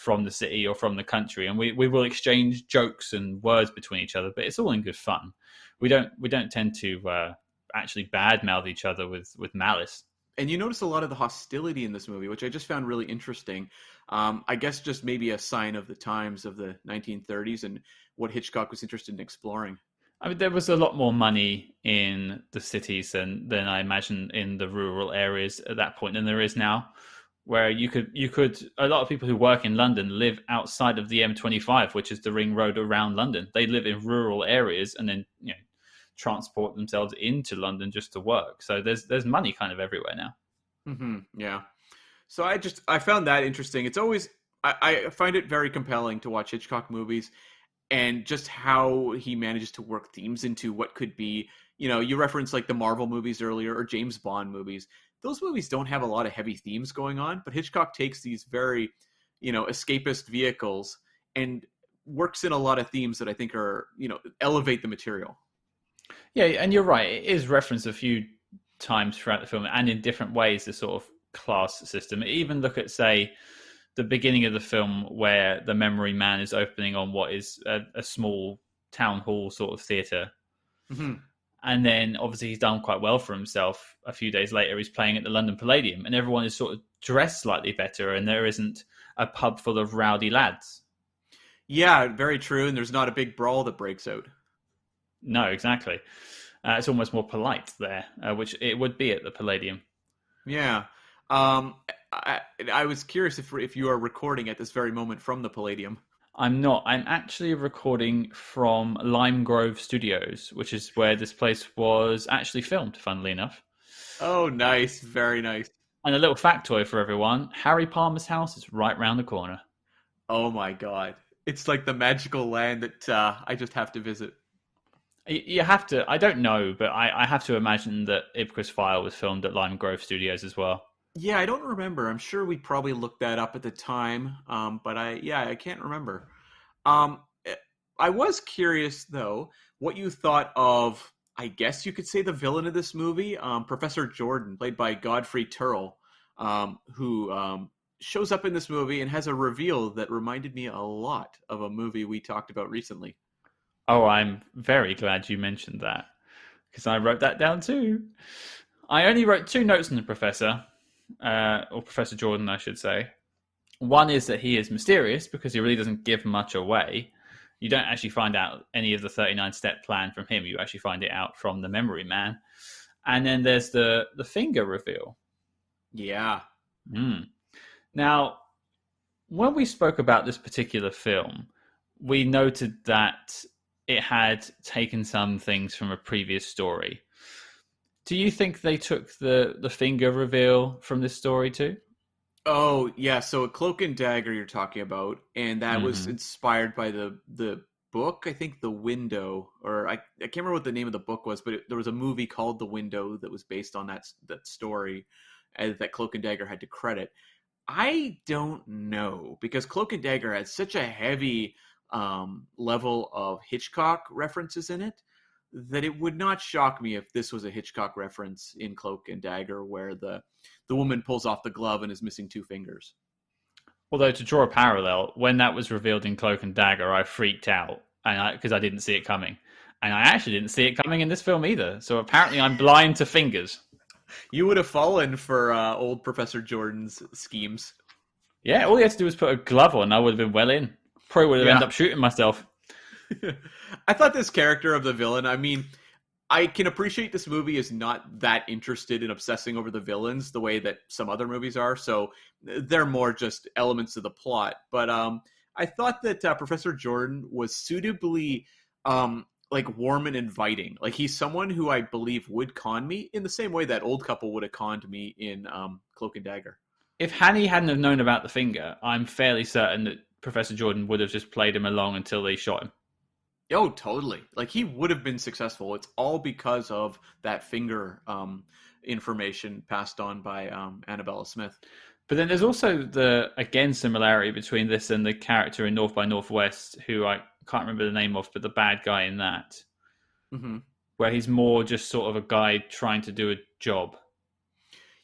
from the city or from the country, and we will exchange jokes and words between each other, but it's all in good fun. We don't tend to actually badmouth each other with malice. And you notice a lot of the hostility in this movie, which I just found really interesting. I guess just maybe a sign of the times of the 1930s and what Hitchcock was interested in exploring. I mean, there was a lot more money in the cities than I imagine in the rural areas at that point than there is now. Where you could a lot of people who work in London live outside of the M25, which is the ring road around London. They live in rural areas and then transport themselves into London just to work. So there's money kind of everywhere now. Yeah. So I found that interesting. It's always I find it very compelling to watch Hitchcock movies and just how he manages to work themes into what could be, you referenced like the Marvel movies earlier or James Bond movies. Those movies don't have a lot of heavy themes going on, but Hitchcock takes these very, escapist vehicles and works in a lot of themes that I think are, elevate the material. Yeah, and you're right. It is referenced a few times throughout the film and in different ways, the sort of class system. Even look at, say, the beginning of the film where the memory man is opening on what is a small town hall sort of theatre. Mm-hmm. And then obviously he's done quite well for himself. A few days later, he's playing at the London Palladium and everyone is sort of dressed slightly better and there isn't a pub full of rowdy lads. Yeah, very true. And there's not a big brawl that breaks out. No, exactly. It's almost more polite there, which it would be at the Palladium. Yeah. I was curious if you are recording at this very moment from the Palladium. I'm not. I'm actually recording from Lime Grove Studios, which is where this place was actually filmed, funnily enough. Oh, nice. Very nice. And a little factoid for everyone, Harry Palmer's house is right round the corner. Oh my God. It's like the magical land that I just have to visit. You have to, I don't know, but I have to imagine that Ipcress File was filmed at Lime Grove Studios as well. Yeah, I don't remember. I'm sure we probably looked that up at the time, but I can't remember. I was curious, though, what you thought of, I guess you could say, the villain of this movie, Professor Jordan, played by Godfrey Turrell, who shows up in this movie and has a reveal that reminded me a lot of a movie we talked about recently. Oh, I'm very glad you mentioned that, because I wrote that down too. I only wrote 2 notes on the Professor, or Professor Jordan, I should say. One is that he is mysterious because he really doesn't give much away. You don't actually find out any of the 39-step plan from him. You actually find it out from the memory man. And then there's the finger reveal. Yeah. Now, when we spoke about this particular film, we noted that it had taken some things from a previous story. Do you think they took the finger reveal from this story too? Oh, yeah. So A Cloak and Dagger you're talking about, and that was inspired by the book, I think The Window, or I can't remember what the name of the book was, but there was a movie called The Window that was based on that story that Cloak and Dagger had to credit. I don't know, because Cloak and Dagger had such a heavy level of Hitchcock references in it that it would not shock me if this was a Hitchcock reference in Cloak and Dagger where the woman pulls off the glove and is missing 2 fingers. Although, to draw a parallel, when that was revealed in Cloak and Dagger, I freaked out because I didn't see it coming. And I actually didn't see it coming in this film either. So apparently I'm blind to fingers. You would have fallen for old Professor Jordan's schemes. Yeah, all you had to do was put a glove on. I would have been well in. Probably would have ended up shooting myself. I thought this character of the villain, I mean, I can appreciate this movie is not that interested in obsessing over the villains the way that some other movies are. So they're more just elements of the plot. But I thought that Professor Jordan was suitably like warm and inviting. Like he's someone who I believe would con me in the same way that old couple would have conned me in Cloak and Dagger. If Hanny hadn't have known about the finger, I'm fairly certain that Professor Jordan would have just played him along until they shot him. Oh, totally. Like he would have been successful. It's all because of that finger information passed on by Annabella Smith. But then there's also the, again, similarity between this and the character in North by Northwest, who I can't remember the name of, but the bad guy in that, where he's more just sort of a guy trying to do a job.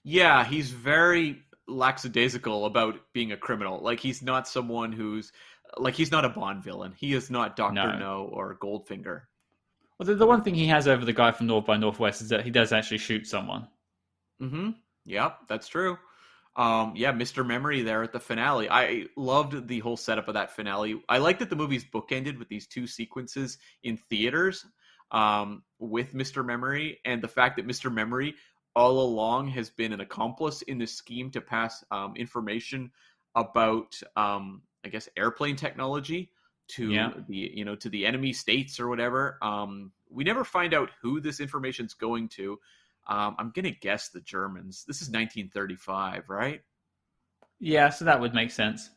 Yeah, he's very lackadaisical about being a criminal. Like he's not someone who's like he's not a Bond villain. He is not Doctor No. No or Goldfinger. Well, the one thing he has over the guy from North by Northwest is that he does actually shoot someone. Mm-hmm. Yep, that's true. Yeah, Mr. Memory there at the finale. I loved the whole setup of that finale. I liked that the movie's bookended with these two sequences in theaters with Mr. Memory, and the fact that Mr. Memory all along has been an accomplice in this scheme to pass information about, I guess, airplane technology Yeah. to to the enemy states or whatever. We never find out who this information's going to. I'm gonna guess the Germans. This is 1935, right? Yeah, so that would make sense.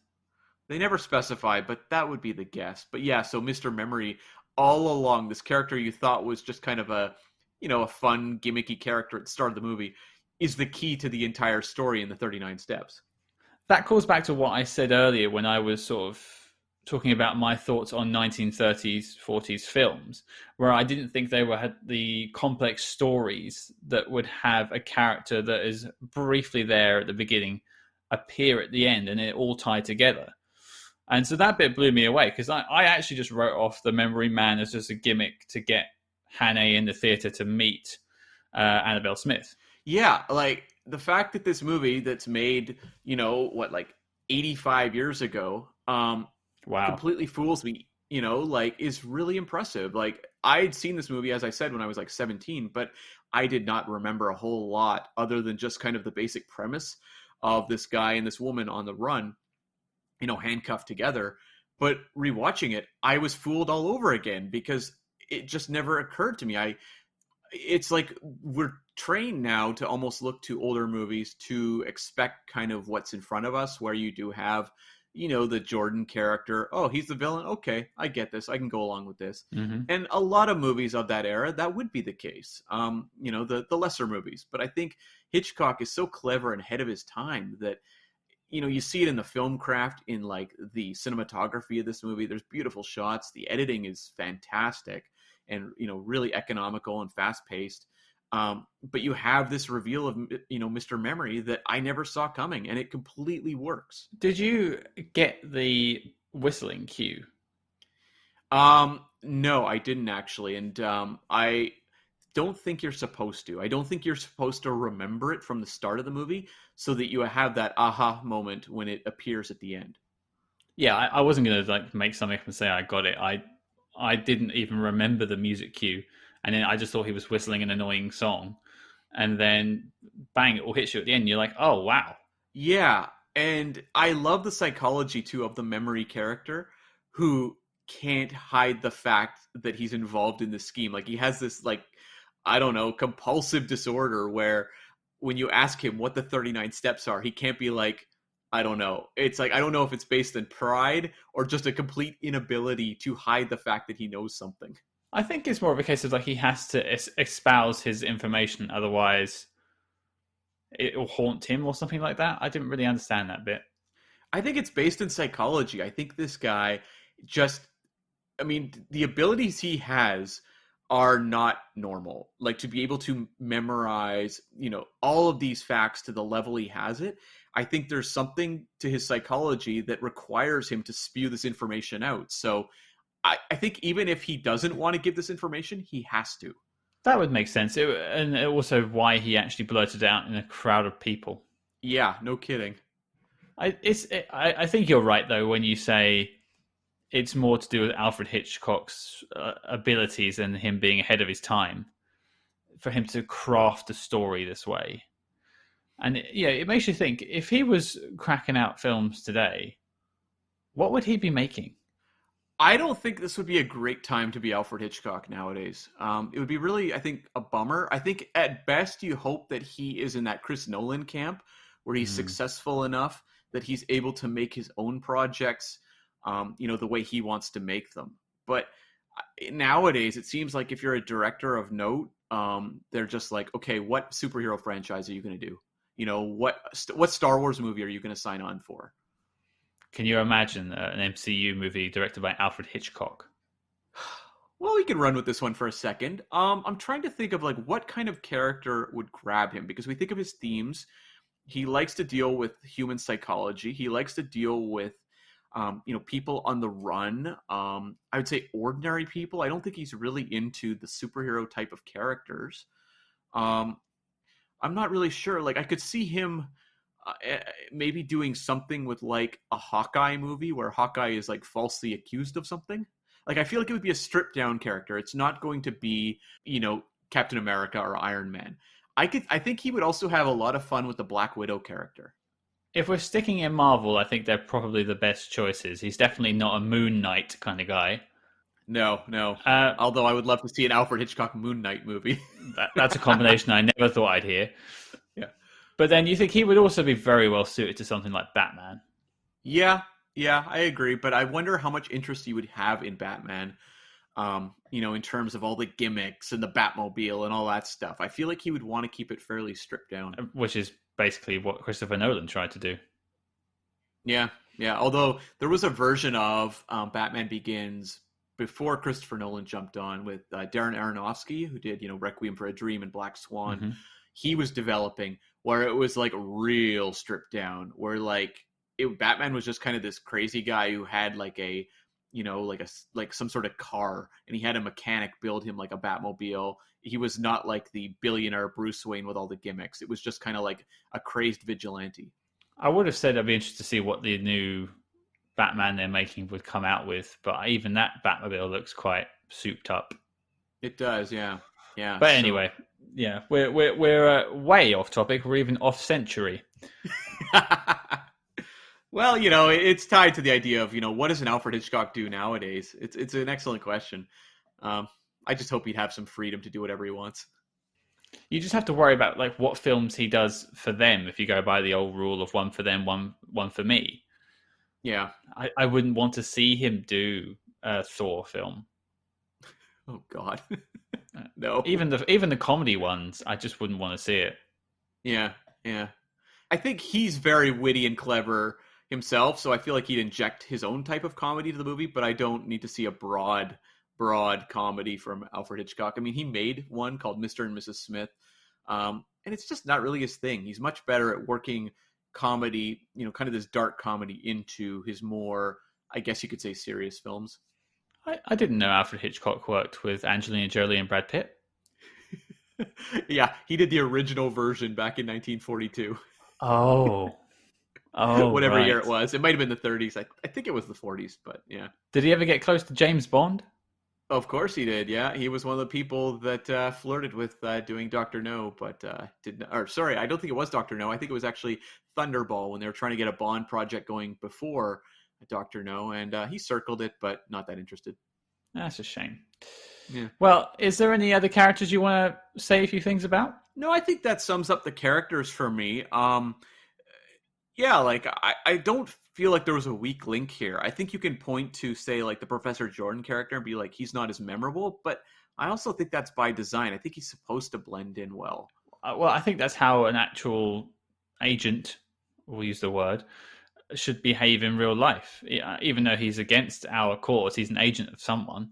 They never specify, but that would be the guess. But yeah, so Mr. Memory, all along, this character you thought was just kind of a fun, gimmicky character at the start of the movie, is the key to the entire story in the 39 Steps. That calls back to what I said earlier when I was sort of talking about my thoughts on 1930s, 40s films, where I didn't think they had the complex stories that would have a character that is briefly there at the beginning appear at the end and it all tie together. And so that bit blew me away because I actually just wrote off the Memory Man as just a gimmick to get Hannah in the theater to meet Annabelle Smith. Yeah, like the fact that this movie that's made, like 85 years ago, Wow. completely fools me, like is really impressive. Like I'd seen this movie, as I said, when I was like 17, but I did not remember a whole lot other than just kind of the basic premise of this guy and this woman on the run, handcuffed together. But rewatching it, I was fooled all over again because it just never occurred to me. It's like we're trained now to almost look to older movies to expect kind of what's in front of us, where you do have the Jordan character. Oh, he's the villain. Okay, I get this. I can go along with this. Mm-hmm. And a lot of movies of that era, that would be the case. The lesser movies. But I think Hitchcock is so clever and ahead of his time that you see it in the film craft, in like the cinematography of this movie. There's beautiful shots. The editing is fantastic and really economical and fast paced. But you have this reveal of Mr. Memory that I never saw coming, and it completely works. Did you get the whistling cue? No, I didn't actually, and I don't think you're supposed to. I don't think you're supposed to remember it from the start of the movie so that you have that aha moment when it appears at the end. Yeah, I wasn't going to like make something up and say I got it. I didn't even remember the music cue, and then I just thought he was whistling an annoying song, and then bang, it all hits you at the end. You're like, oh wow. Yeah, and I love the psychology too of the Memory character, who can't hide the fact that he's involved in this scheme. Like he has this, like, I don't know, compulsive disorder where when you ask him what the 39 steps are, he can't be like, I don't know. It's like, I don't know if it's based in pride or just a complete inability to hide the fact that he knows something. I think it's more of a case of like he has to espouse his information, otherwise it will haunt him or something like that. I didn't really understand that bit. I think it's based in psychology. I think this guy just, I mean, the abilities he has are not normal. Like to be able to memorize, all of these facts to the level he has it. I think there's something to his psychology that requires him to spew this information out. So I think even if he doesn't want to give this information, he has to. That would make sense. And also why he actually blurted out in a crowd of people. Yeah, no kidding. I think you're right, though, when you say it's more to do with Alfred Hitchcock's abilities and him being ahead of his time for him to craft a story this way. And it makes you think, if he was cracking out films today, what would he be making? I don't think this would be a great time to be Alfred Hitchcock nowadays. It would be really, I think, a bummer. I think at best you hope that he is in that Chris Nolan camp where he's successful enough that he's able to make his own projects, the way he wants to make them. But nowadays, it seems like if you're a director of note, they're just like, okay, what superhero franchise are you going to do? What Star Wars movie are you going to sign on for? Can you imagine an MCU movie directed by Alfred Hitchcock? Well, we can run with this one for a second. I'm trying to think of like what kind of character would grab him, because we think of his themes. He likes to deal with human psychology. He likes to deal with people on the run. I would say ordinary people. I don't think he's really into the superhero type of characters. Um, I'm not really sure. Like, I could see him maybe doing something with like a Hawkeye movie where Hawkeye is like falsely accused of something. Like, I feel like it would be a stripped down character. It's not going to be, Captain America or Iron Man. I think he would also have a lot of fun with the Black Widow character. If we're sticking in Marvel, I think they're probably the best choices. He's definitely not a Moon Knight kind of guy. No. Although I would love to see an Alfred Hitchcock Moon Knight movie. That's a combination I never thought I'd hear. Yeah. But then you think he would also be very well suited to something like Batman. Yeah, I agree. But I wonder how much interest he would have in Batman, in terms of all the gimmicks and the Batmobile and all that stuff. I feel like he would want to keep it fairly stripped down. Which is basically what Christopher Nolan tried to do. Yeah. Although there was a version of Batman Begins before Christopher Nolan jumped on with Darren Aronofsky, who did, Requiem for a Dream and Black Swan. Mm-hmm. He was developing where it was like real stripped down, where Batman was just kind of this crazy guy who had like some sort of car, and he had a mechanic build him like a Batmobile. He was not like the billionaire Bruce Wayne with all the gimmicks. It was just kind of like a crazed vigilante. I would have said I'd be interested to see what the new Batman they're making would come out with, but even that Batmobile looks quite souped up. It does, yeah. But anyway, yeah, we're way off topic. We're even off century. Well, it's tied to the idea of what does an Alfred Hitchcock do nowadays? It's an excellent question. I just hope he'd have some freedom to do whatever he wants. You just have to worry about like what films he does for them. If you go by the old rule of one for them, one for me. Yeah, I wouldn't want to see him do a Thor film. Oh God, no. Even the comedy ones, I just wouldn't want to see it. Yeah. I think he's very witty and clever himself, so I feel like he'd inject his own type of comedy to the movie. But I don't need to see a broad comedy from Alfred Hitchcock. I mean, he made one called Mr. and Mrs. Smith, and it's just not really his thing. He's much better at working comedy, kind of this dark comedy into his more, I guess you could say, serious films. I didn't know Alfred Hitchcock worked with Angelina Jolie and Brad Pitt. Yeah, he did the original version back in 1942. Oh, whatever right. year it was. It might have been the 30s. I think it was the 40s, but yeah. Did he ever get close to James Bond? Of course he did, yeah. He was one of the people that flirted with doing Dr. No, but sorry, I don't think it was Dr. No. I think it was actually Thunderball when they were trying to get a Bond project going before Dr. No, and he circled it, but not that interested. That's a shame. Yeah. Well, is there any other characters you want to say a few things about? No, I think that sums up the characters for me. Yeah, like I don't feel like there was a weak link here. I think you can point to, say, like the Professor Jordan character and be like, he's not as memorable, but I also think that's by design. I think he's supposed to blend in well. Well, I think that's how an actual agent, we'll use the word, should behave in real life. Even though he's against our cause, he's an agent of someone.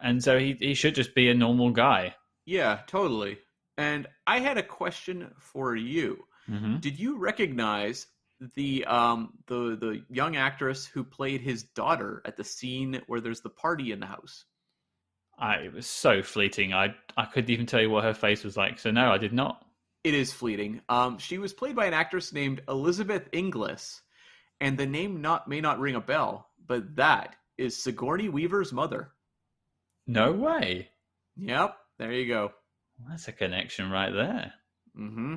And so he should just be a normal guy. Yeah, totally. And I had a question for you. Mm-hmm. Did you recognize the young actress who played his daughter at the scene where there's the party in the house? It was so fleeting. I couldn't even tell you what her face was like. So no, I did not. It is fleeting. She was played by an actress named Elizabeth Inglis, and the name may not ring a bell, but that is Sigourney Weaver's mother. No way. Yep, there you go. That's a connection right there. Mm-hmm.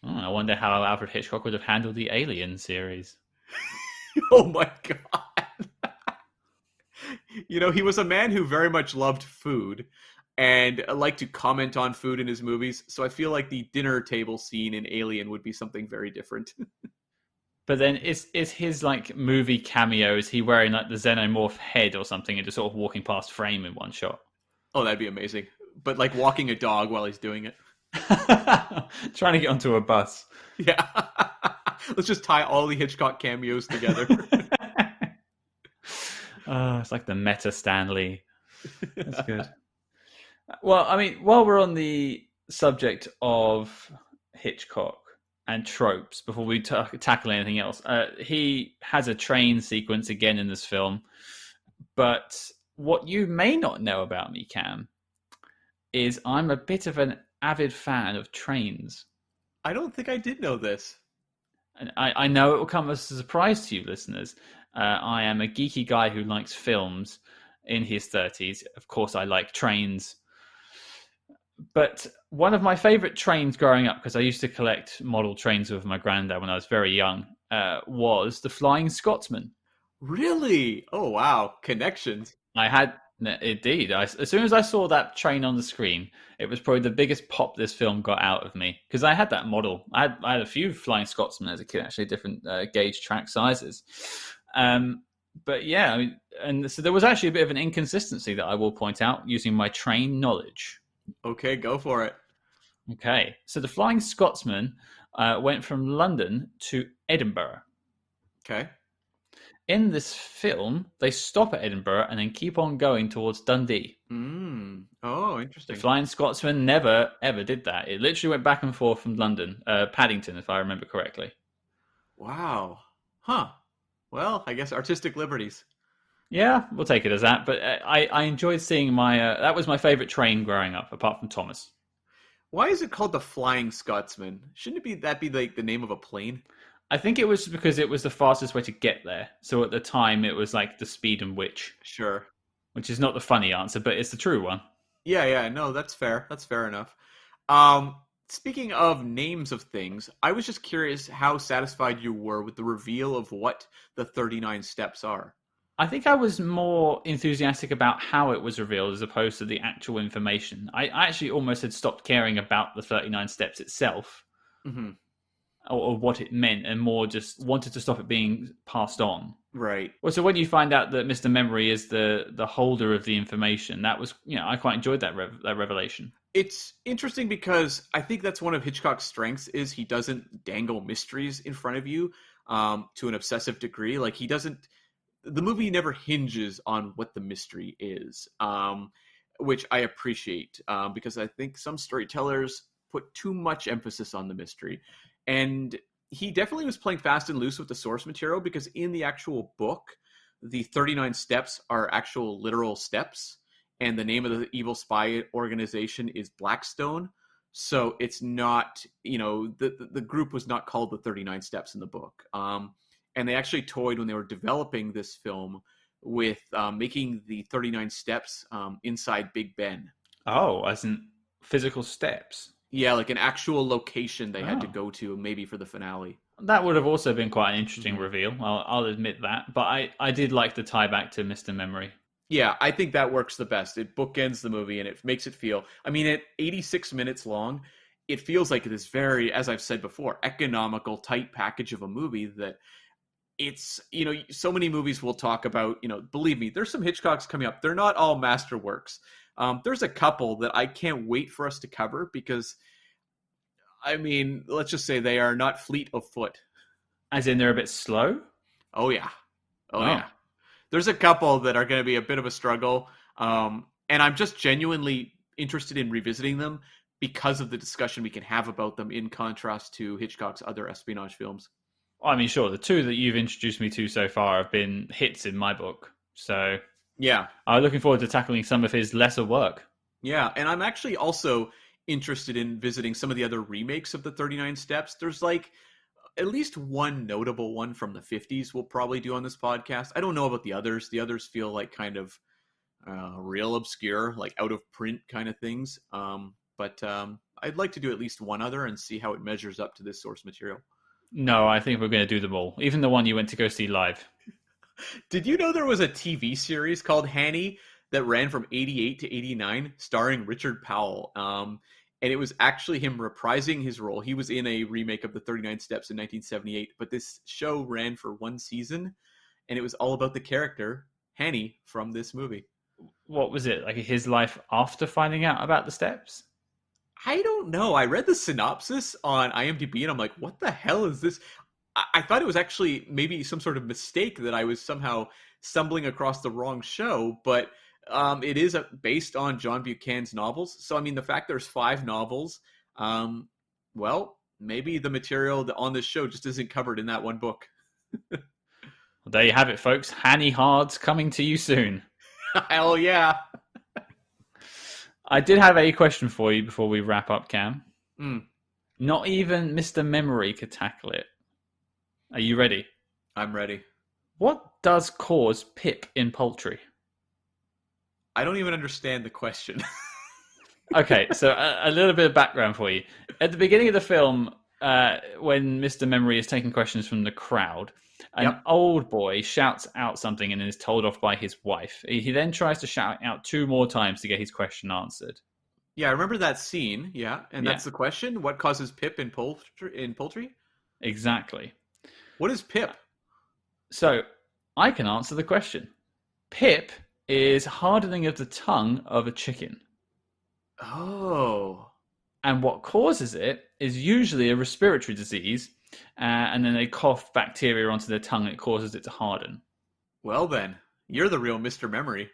I wonder how Alfred Hitchcock would have handled the Alien series. Oh my God. He was a man who very much loved food and liked to comment on food in his movies. So I feel like the dinner table scene in Alien would be something very different. But then is his like movie cameo, is he wearing like the xenomorph head or something and just sort of walking past frame in one shot? Oh, that'd be amazing. But like walking a dog while he's doing it. Trying to get onto a bus. Yeah. Let's just tie all the Hitchcock cameos together. It's like the meta Stanley. That's good. Well, I mean, while we're on the subject of Hitchcock, and tropes before we tackle anything else. He has a train sequence again in this film, but what you may not know about me, Cam, is I'm a bit of an avid fan of trains. I don't think I did know this. And I know it will come as a surprise to you, listeners. I am a geeky guy who likes films in his 30s. Of course, I like trains. But one of my favorite trains growing up, because I used to collect model trains with my granddad when I was very young, was the Flying Scotsman. Really? Oh, wow. Connections. I had, indeed, as soon as I saw that train on the screen, it was probably the biggest pop this film got out of me, because I had that model. I had a few Flying Scotsmen as a kid, actually, different gauge track sizes. But yeah, I mean, and so there was actually a bit of an inconsistency that I will point out using my train knowledge. Okay, go for it. Okay, so the Flying Scotsman went from London to Edinburgh. Okay. In this film, they stop at Edinburgh and then keep on going towards Dundee. Oh, The interesting. Flying Scotsman never, ever did that. It literally went back and forth from London, Paddington, if I remember correctly. Wow. Huh. Well, I guess artistic liberties. Yeah, we'll take it as that. But I enjoyed seeing my... that was my favourite train growing up, apart from Thomas. Why is it called the Flying Scotsman? Shouldn't it be that be like the name of a plane? I think it was because it was the fastest way to get there. So at the time, it was like the speed and Sure. which is not the funny answer, but it's the true one. Yeah, no, that's fair. That's fair enough. Um, Speaking of names of things, I was just curious how satisfied you were with the reveal of what the 39 steps are. I think I was more enthusiastic about how it was revealed as opposed to the actual information. I actually almost had stopped caring about the 39 steps itself Hmm. or what it meant and more just wanted to stop it being passed on. Right. Well, so when you find out that Mr. Memory is the holder of the information, that was, I quite enjoyed that that revelation. It's interesting because I think that's one of Hitchcock's strengths is he doesn't dangle mysteries in front of you to an obsessive degree. Like he doesn't, the movie never hinges on what the mystery is, which I appreciate because I think some storytellers put too much emphasis on the mystery. And he definitely was playing fast and loose with the source material because in the actual book, the 39 steps are actual literal steps. And the name of the evil spy organization is Blackstone. So it's not, the group was not called the 39 Steps in the book. And they actually toyed when they were developing this film with making the 39 Steps inside Big Ben. Oh, as in physical steps. Yeah, like an actual location they had to Oh. go to, maybe for the finale. That would have also been quite an interesting Mhm. reveal. I'll admit that. But I did like the tie back to Mr. Memory. Yeah, I think that works the best. It bookends the movie and it makes it feel. I mean, at 86 minutes long, it feels like this very, as I've said before, economical, tight package of a movie that it's, so many movies we'll talk about, believe me, there's some Hitchcocks coming up. They're not all masterworks. There's a couple that I can't wait for us to cover because, I mean, let's just say they are not fleet of foot. As in they're a bit slow? Oh, yeah. Oh, Oh. yeah. There's a couple that are going to be a bit of a struggle. And I'm just genuinely interested in revisiting them because of the discussion we can have about them in contrast to Hitchcock's other espionage films. I mean, sure, the two that you've introduced me to so far have been hits in my book. So Yeah. I'm looking forward to tackling some of his lesser work. Yeah. And I'm actually also interested in visiting some of the other remakes of the 39 Steps. There's like at least one notable one from the 50s we'll probably do on this podcast. I don't know about the others. The others feel like kind of real obscure, like out of print kind of things. But I'd like to do at least one other and see how it measures up to this source material. No, I think we're going to do them all. Even the one you went to go see live. Did you know there was a TV series called Hanny that ran from 88 to 89 starring Richard Powell? And it was actually him reprising his role. He was in a remake of the 39 Steps in 1978, but this show ran for one season, and it was all about the character, Hanny, from this movie. What was it? Like his life after finding out about the steps? I don't know. I read the synopsis on IMDb, and I'm like, what the hell is this? I thought it was actually maybe some sort of mistake that I was somehow stumbling across the wrong show, but it is based on John Buchanan's novels. So, I mean, the fact there's 5 novels, well, maybe the material on this show just isn't covered in that one book. Well, there you have it, folks. Hanny Hards coming to you soon. Hell yeah. I did have a question for you before we wrap up, Cam. Mm, Not even Mr. Memory could tackle it. Are you ready? I'm ready. What does cause Pip in poultry? I don't even understand the question. Okay, so a little bit of background for you. At the beginning of the film, when Mr. Memory is taking questions from the crowd, an old boy shouts out something and is told off by his wife. He then tries to shout out 2 more times to get his question answered. Yeah, I remember that scene. Yeah, and that's the question. What causes Pip in poultry? Exactly. What is Pip? So I can answer the question. Pip is hardening of the tongue of a chicken. Oh. And what causes it is usually a respiratory disease, and then they cough bacteria onto their tongue and it causes it to harden. Well then, you're the real Mr. Memory.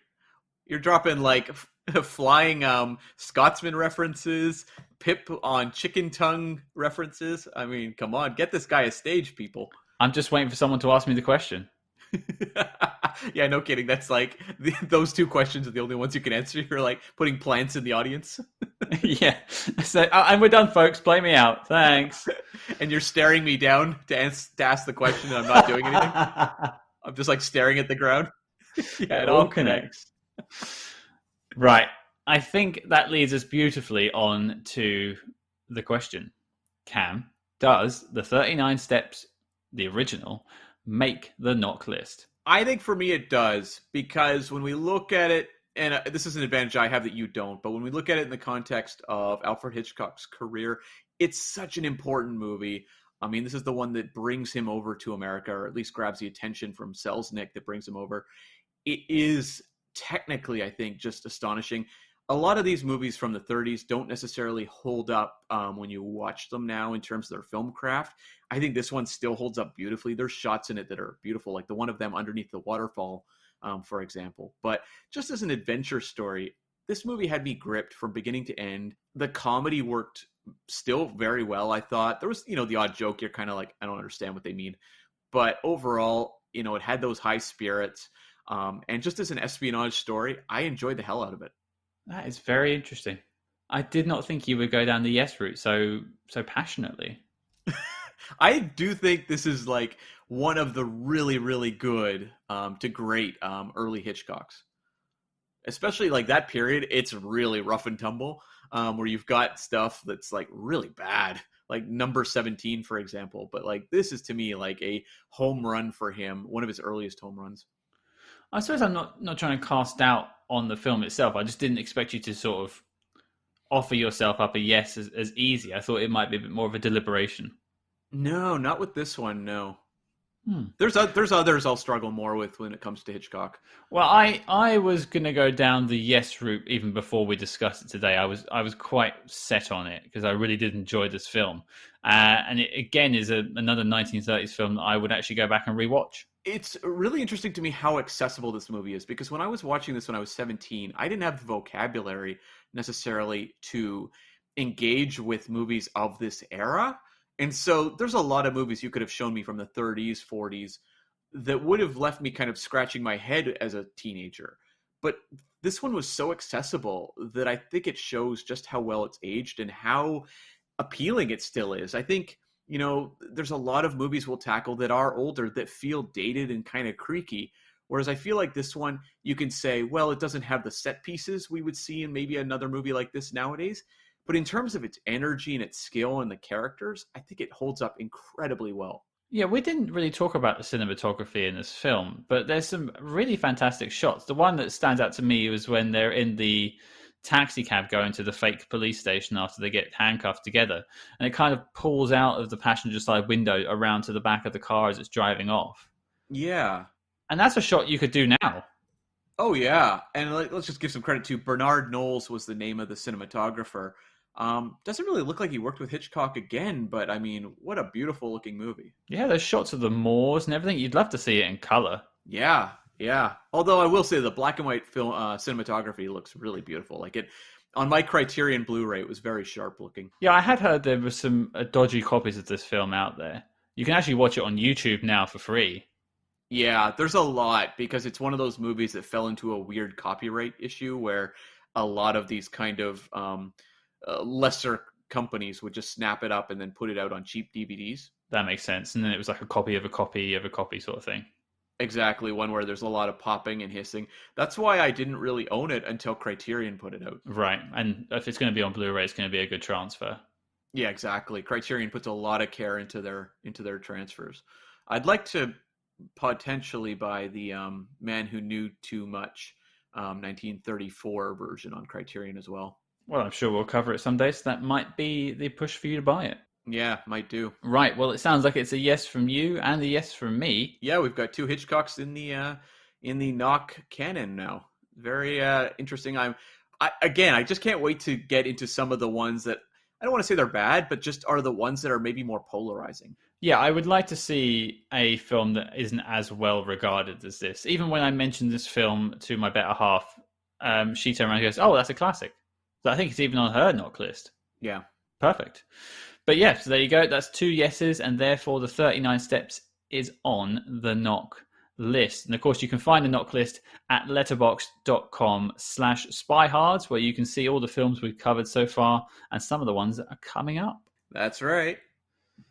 You're dropping like flying Scotsman references, Pip on chicken tongue references. I mean, come on, get this guy a stage, people. I'm just waiting for someone to ask me the question. Yeah, no kidding. That's like those 2 questions are the only ones you can answer. You're like putting plants in the audience. Yeah. So, and we're done, folks. Play me out. Thanks. And you're staring me down to ask the question, and I'm not doing anything. I'm just like staring at the ground. Yeah, it all connects. Right. I think that leads us beautifully on to the question. Cam, does the 39 steps, the original, make the NOC list? I think for me it does, because when we look at it, and this is an advantage I have that you don't, but when we look at it in the context of Alfred Hitchcock's career, it's such an important movie. I mean, this is the one that brings him over to America, or at least grabs the attention from Selznick that brings him over. It is technically, I think, just astonishing. A lot of these movies from the 30s don't necessarily hold up when you watch them now in terms of their film craft. I think this one still holds up beautifully. There's shots in it that are beautiful, like the one of them underneath the waterfall, for example. But just as an adventure story, this movie had me gripped from beginning to end. The comedy worked still very well, I thought. There was, the odd joke you're kind of like, I don't understand what they mean. But overall, it had those high spirits. And just as an espionage story, I enjoyed the hell out of it. That is very interesting. I did not think you would go down the yes route so passionately. I do think this is like one of the really, really good to great early Hitchcocks. Especially like that period, it's really rough and tumble, where you've got stuff that's like really bad, like Number 17, for example. But like this is to me like a home run for him, one of his earliest home runs. I suppose I'm not trying to cast doubt on the film itself. I just didn't expect you to sort of offer yourself up a yes as easy. I thought it might be a bit more of a deliberation. No, not with this one, no. There's others I'll struggle more with when it comes to Hitchcock. Well, I was going to go down the yes route even before we discussed it today. I was quite set on it because I really did enjoy this film. And it, again, is another 1930s film that I would actually go back and rewatch. It's really interesting to me how accessible this movie is, because when I was watching this when I was 17, I didn't have the vocabulary necessarily to engage with movies of this era. And so there's a lot of movies you could have shown me from the 30s, 40s that would have left me kind of scratching my head as a teenager. But this one was so accessible that I think it shows just how well it's aged and how appealing it still is. I think, there's a lot of movies we'll tackle that are older that feel dated and kind of creaky. Whereas I feel like this one, you can say, well, it doesn't have the set pieces we would see in maybe another movie like this nowadays. But in terms of its energy and its skill and the characters, I think it holds up incredibly well. Yeah, we didn't really talk about the cinematography in this film, but there's some really fantastic shots. The one that stands out to me was when they're in the taxi cab going to the fake police station after they get handcuffed together, and it kind of pulls out of the passenger side window around to the back of the car as it's driving off. Yeah. And that's a shot you could do now. Oh, yeah. And let's just give some credit to Bernard Knowles was the name of the cinematographer. Doesn't really look like he worked with Hitchcock again, but I mean, what a beautiful looking movie. Yeah, those shots of the moors and everything. You'd love to see it in color. Yeah. Although I will say the black and white film cinematography looks really beautiful. Like On my Criterion Blu-ray, it was very sharp looking. Yeah, I had heard there were some dodgy copies of this film out there. You can actually watch it on YouTube now for free. Yeah, there's a lot because it's one of those movies that fell into a weird copyright issue where a lot of these kind of lesser companies would just snap it up and then put it out on cheap DVDs. That makes sense. And then it was like a copy of a copy of a copy sort of thing. Exactly, one where there's a lot of popping and hissing. That's why I didn't really own it until Criterion put it out. Right. And if it's going to be on Blu-ray, it's going to be a good transfer. Yeah, exactly. Criterion puts a lot of care into their transfers. I'd like to potentially buy the Man Who Knew Too Much 1934 version on Criterion as well. Well, I'm sure we'll cover it someday, so that might be the push for you to buy it. Yeah, might do. Right. Well, it sounds like it's a yes from you and a yes from me. Yeah, we've got two Hitchcocks in the NOC canon now. Very interesting. I just can't wait to get into some of the ones that I don't want to say they're bad, but just are the ones that are maybe more polarizing. Yeah, I would like to see a film that isn't as well regarded as this. Even when I mentioned this film to my better half, she turned around and goes, "Oh, that's a classic." So I think it's even on her NOC list. Yeah. Perfect. But yeah, so there you go. That's 2 yeses, and therefore the 39 steps is on the NOC list. And of course, you can find the NOC list at letterboxd.com/SpyHards, where you can see all the films we've covered so far and some of the ones that are coming up. That's right.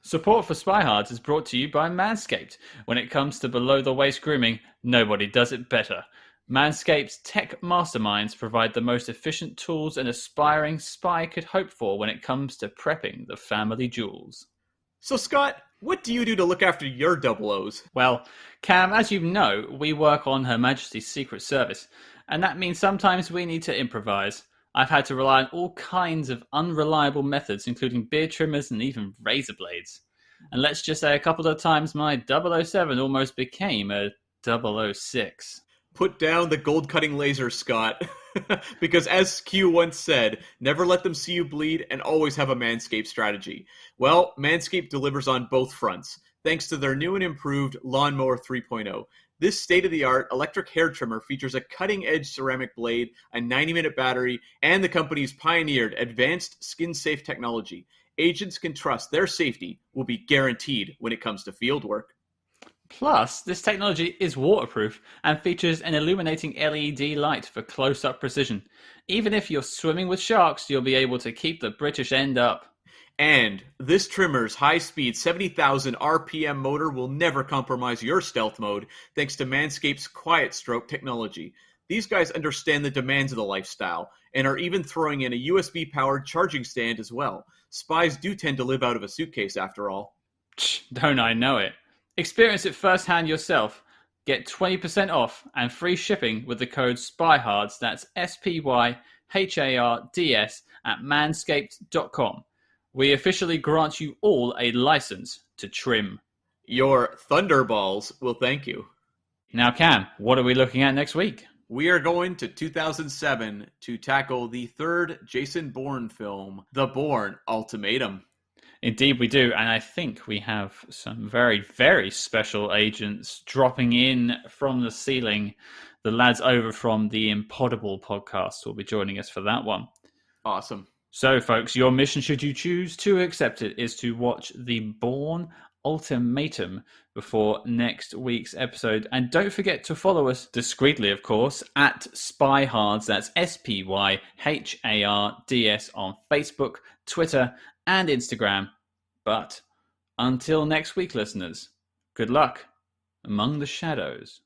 Support for SpyHards is brought to you by Manscaped. When it comes to below-the-waist grooming, nobody does it better. Manscaped's tech masterminds provide the most efficient tools an aspiring spy could hope for when it comes to prepping the family jewels. So, Scott, what do you do to look after your double O's? Well, Cam, as you know, we work on Her Majesty's Secret Service, and that means sometimes we need to improvise. I've had to rely on all kinds of unreliable methods, including beard trimmers and even razor blades. And let's just say a couple of times my 007 almost became a 006. Put down the gold-cutting laser, Scott. Because as Q once said, never let them see you bleed and always have a Manscaped strategy. Well, Manscaped delivers on both fronts, thanks to their new and improved Lawnmower 3.0. This state-of-the-art electric hair trimmer features a cutting-edge ceramic blade, a 90-minute battery, and the company's pioneered advanced skin-safe technology. Agents can trust their safety will be guaranteed when it comes to field work. Plus, this technology is waterproof and features an illuminating LED light for close-up precision. Even if you're swimming with sharks, you'll be able to keep the British end up. And this trimmer's high-speed 70,000 RPM motor will never compromise your stealth mode thanks to Manscaped's Quiet Stroke technology. These guys understand the demands of the lifestyle and are even throwing in a USB-powered charging stand as well. Spies do tend to live out of a suitcase after all. Don't I know it? Experience it firsthand yourself. Get 20% off and free shipping with the code SPYHARDS, that's SPYHARDS, at manscaped.com. We officially grant you all a license to trim. Your Thunderballs will thank you. Now, Cam, what are we looking at next week? We are going to 2007 to tackle the third Jason Bourne film, The Bourne Ultimatum. Indeed we do, and I think we have some very, very special agents dropping in from the ceiling. The lads over from the Impodible podcast will be joining us for that one. Awesome. So, folks, your mission, should you choose to accept it, is to watch The Bourne Ultimatum before next week's episode. And don't forget to follow us discreetly, of course, at SpyHards, that's SpyHards on Facebook, Twitter, and Instagram. But until next week, listeners, good luck among the shadows.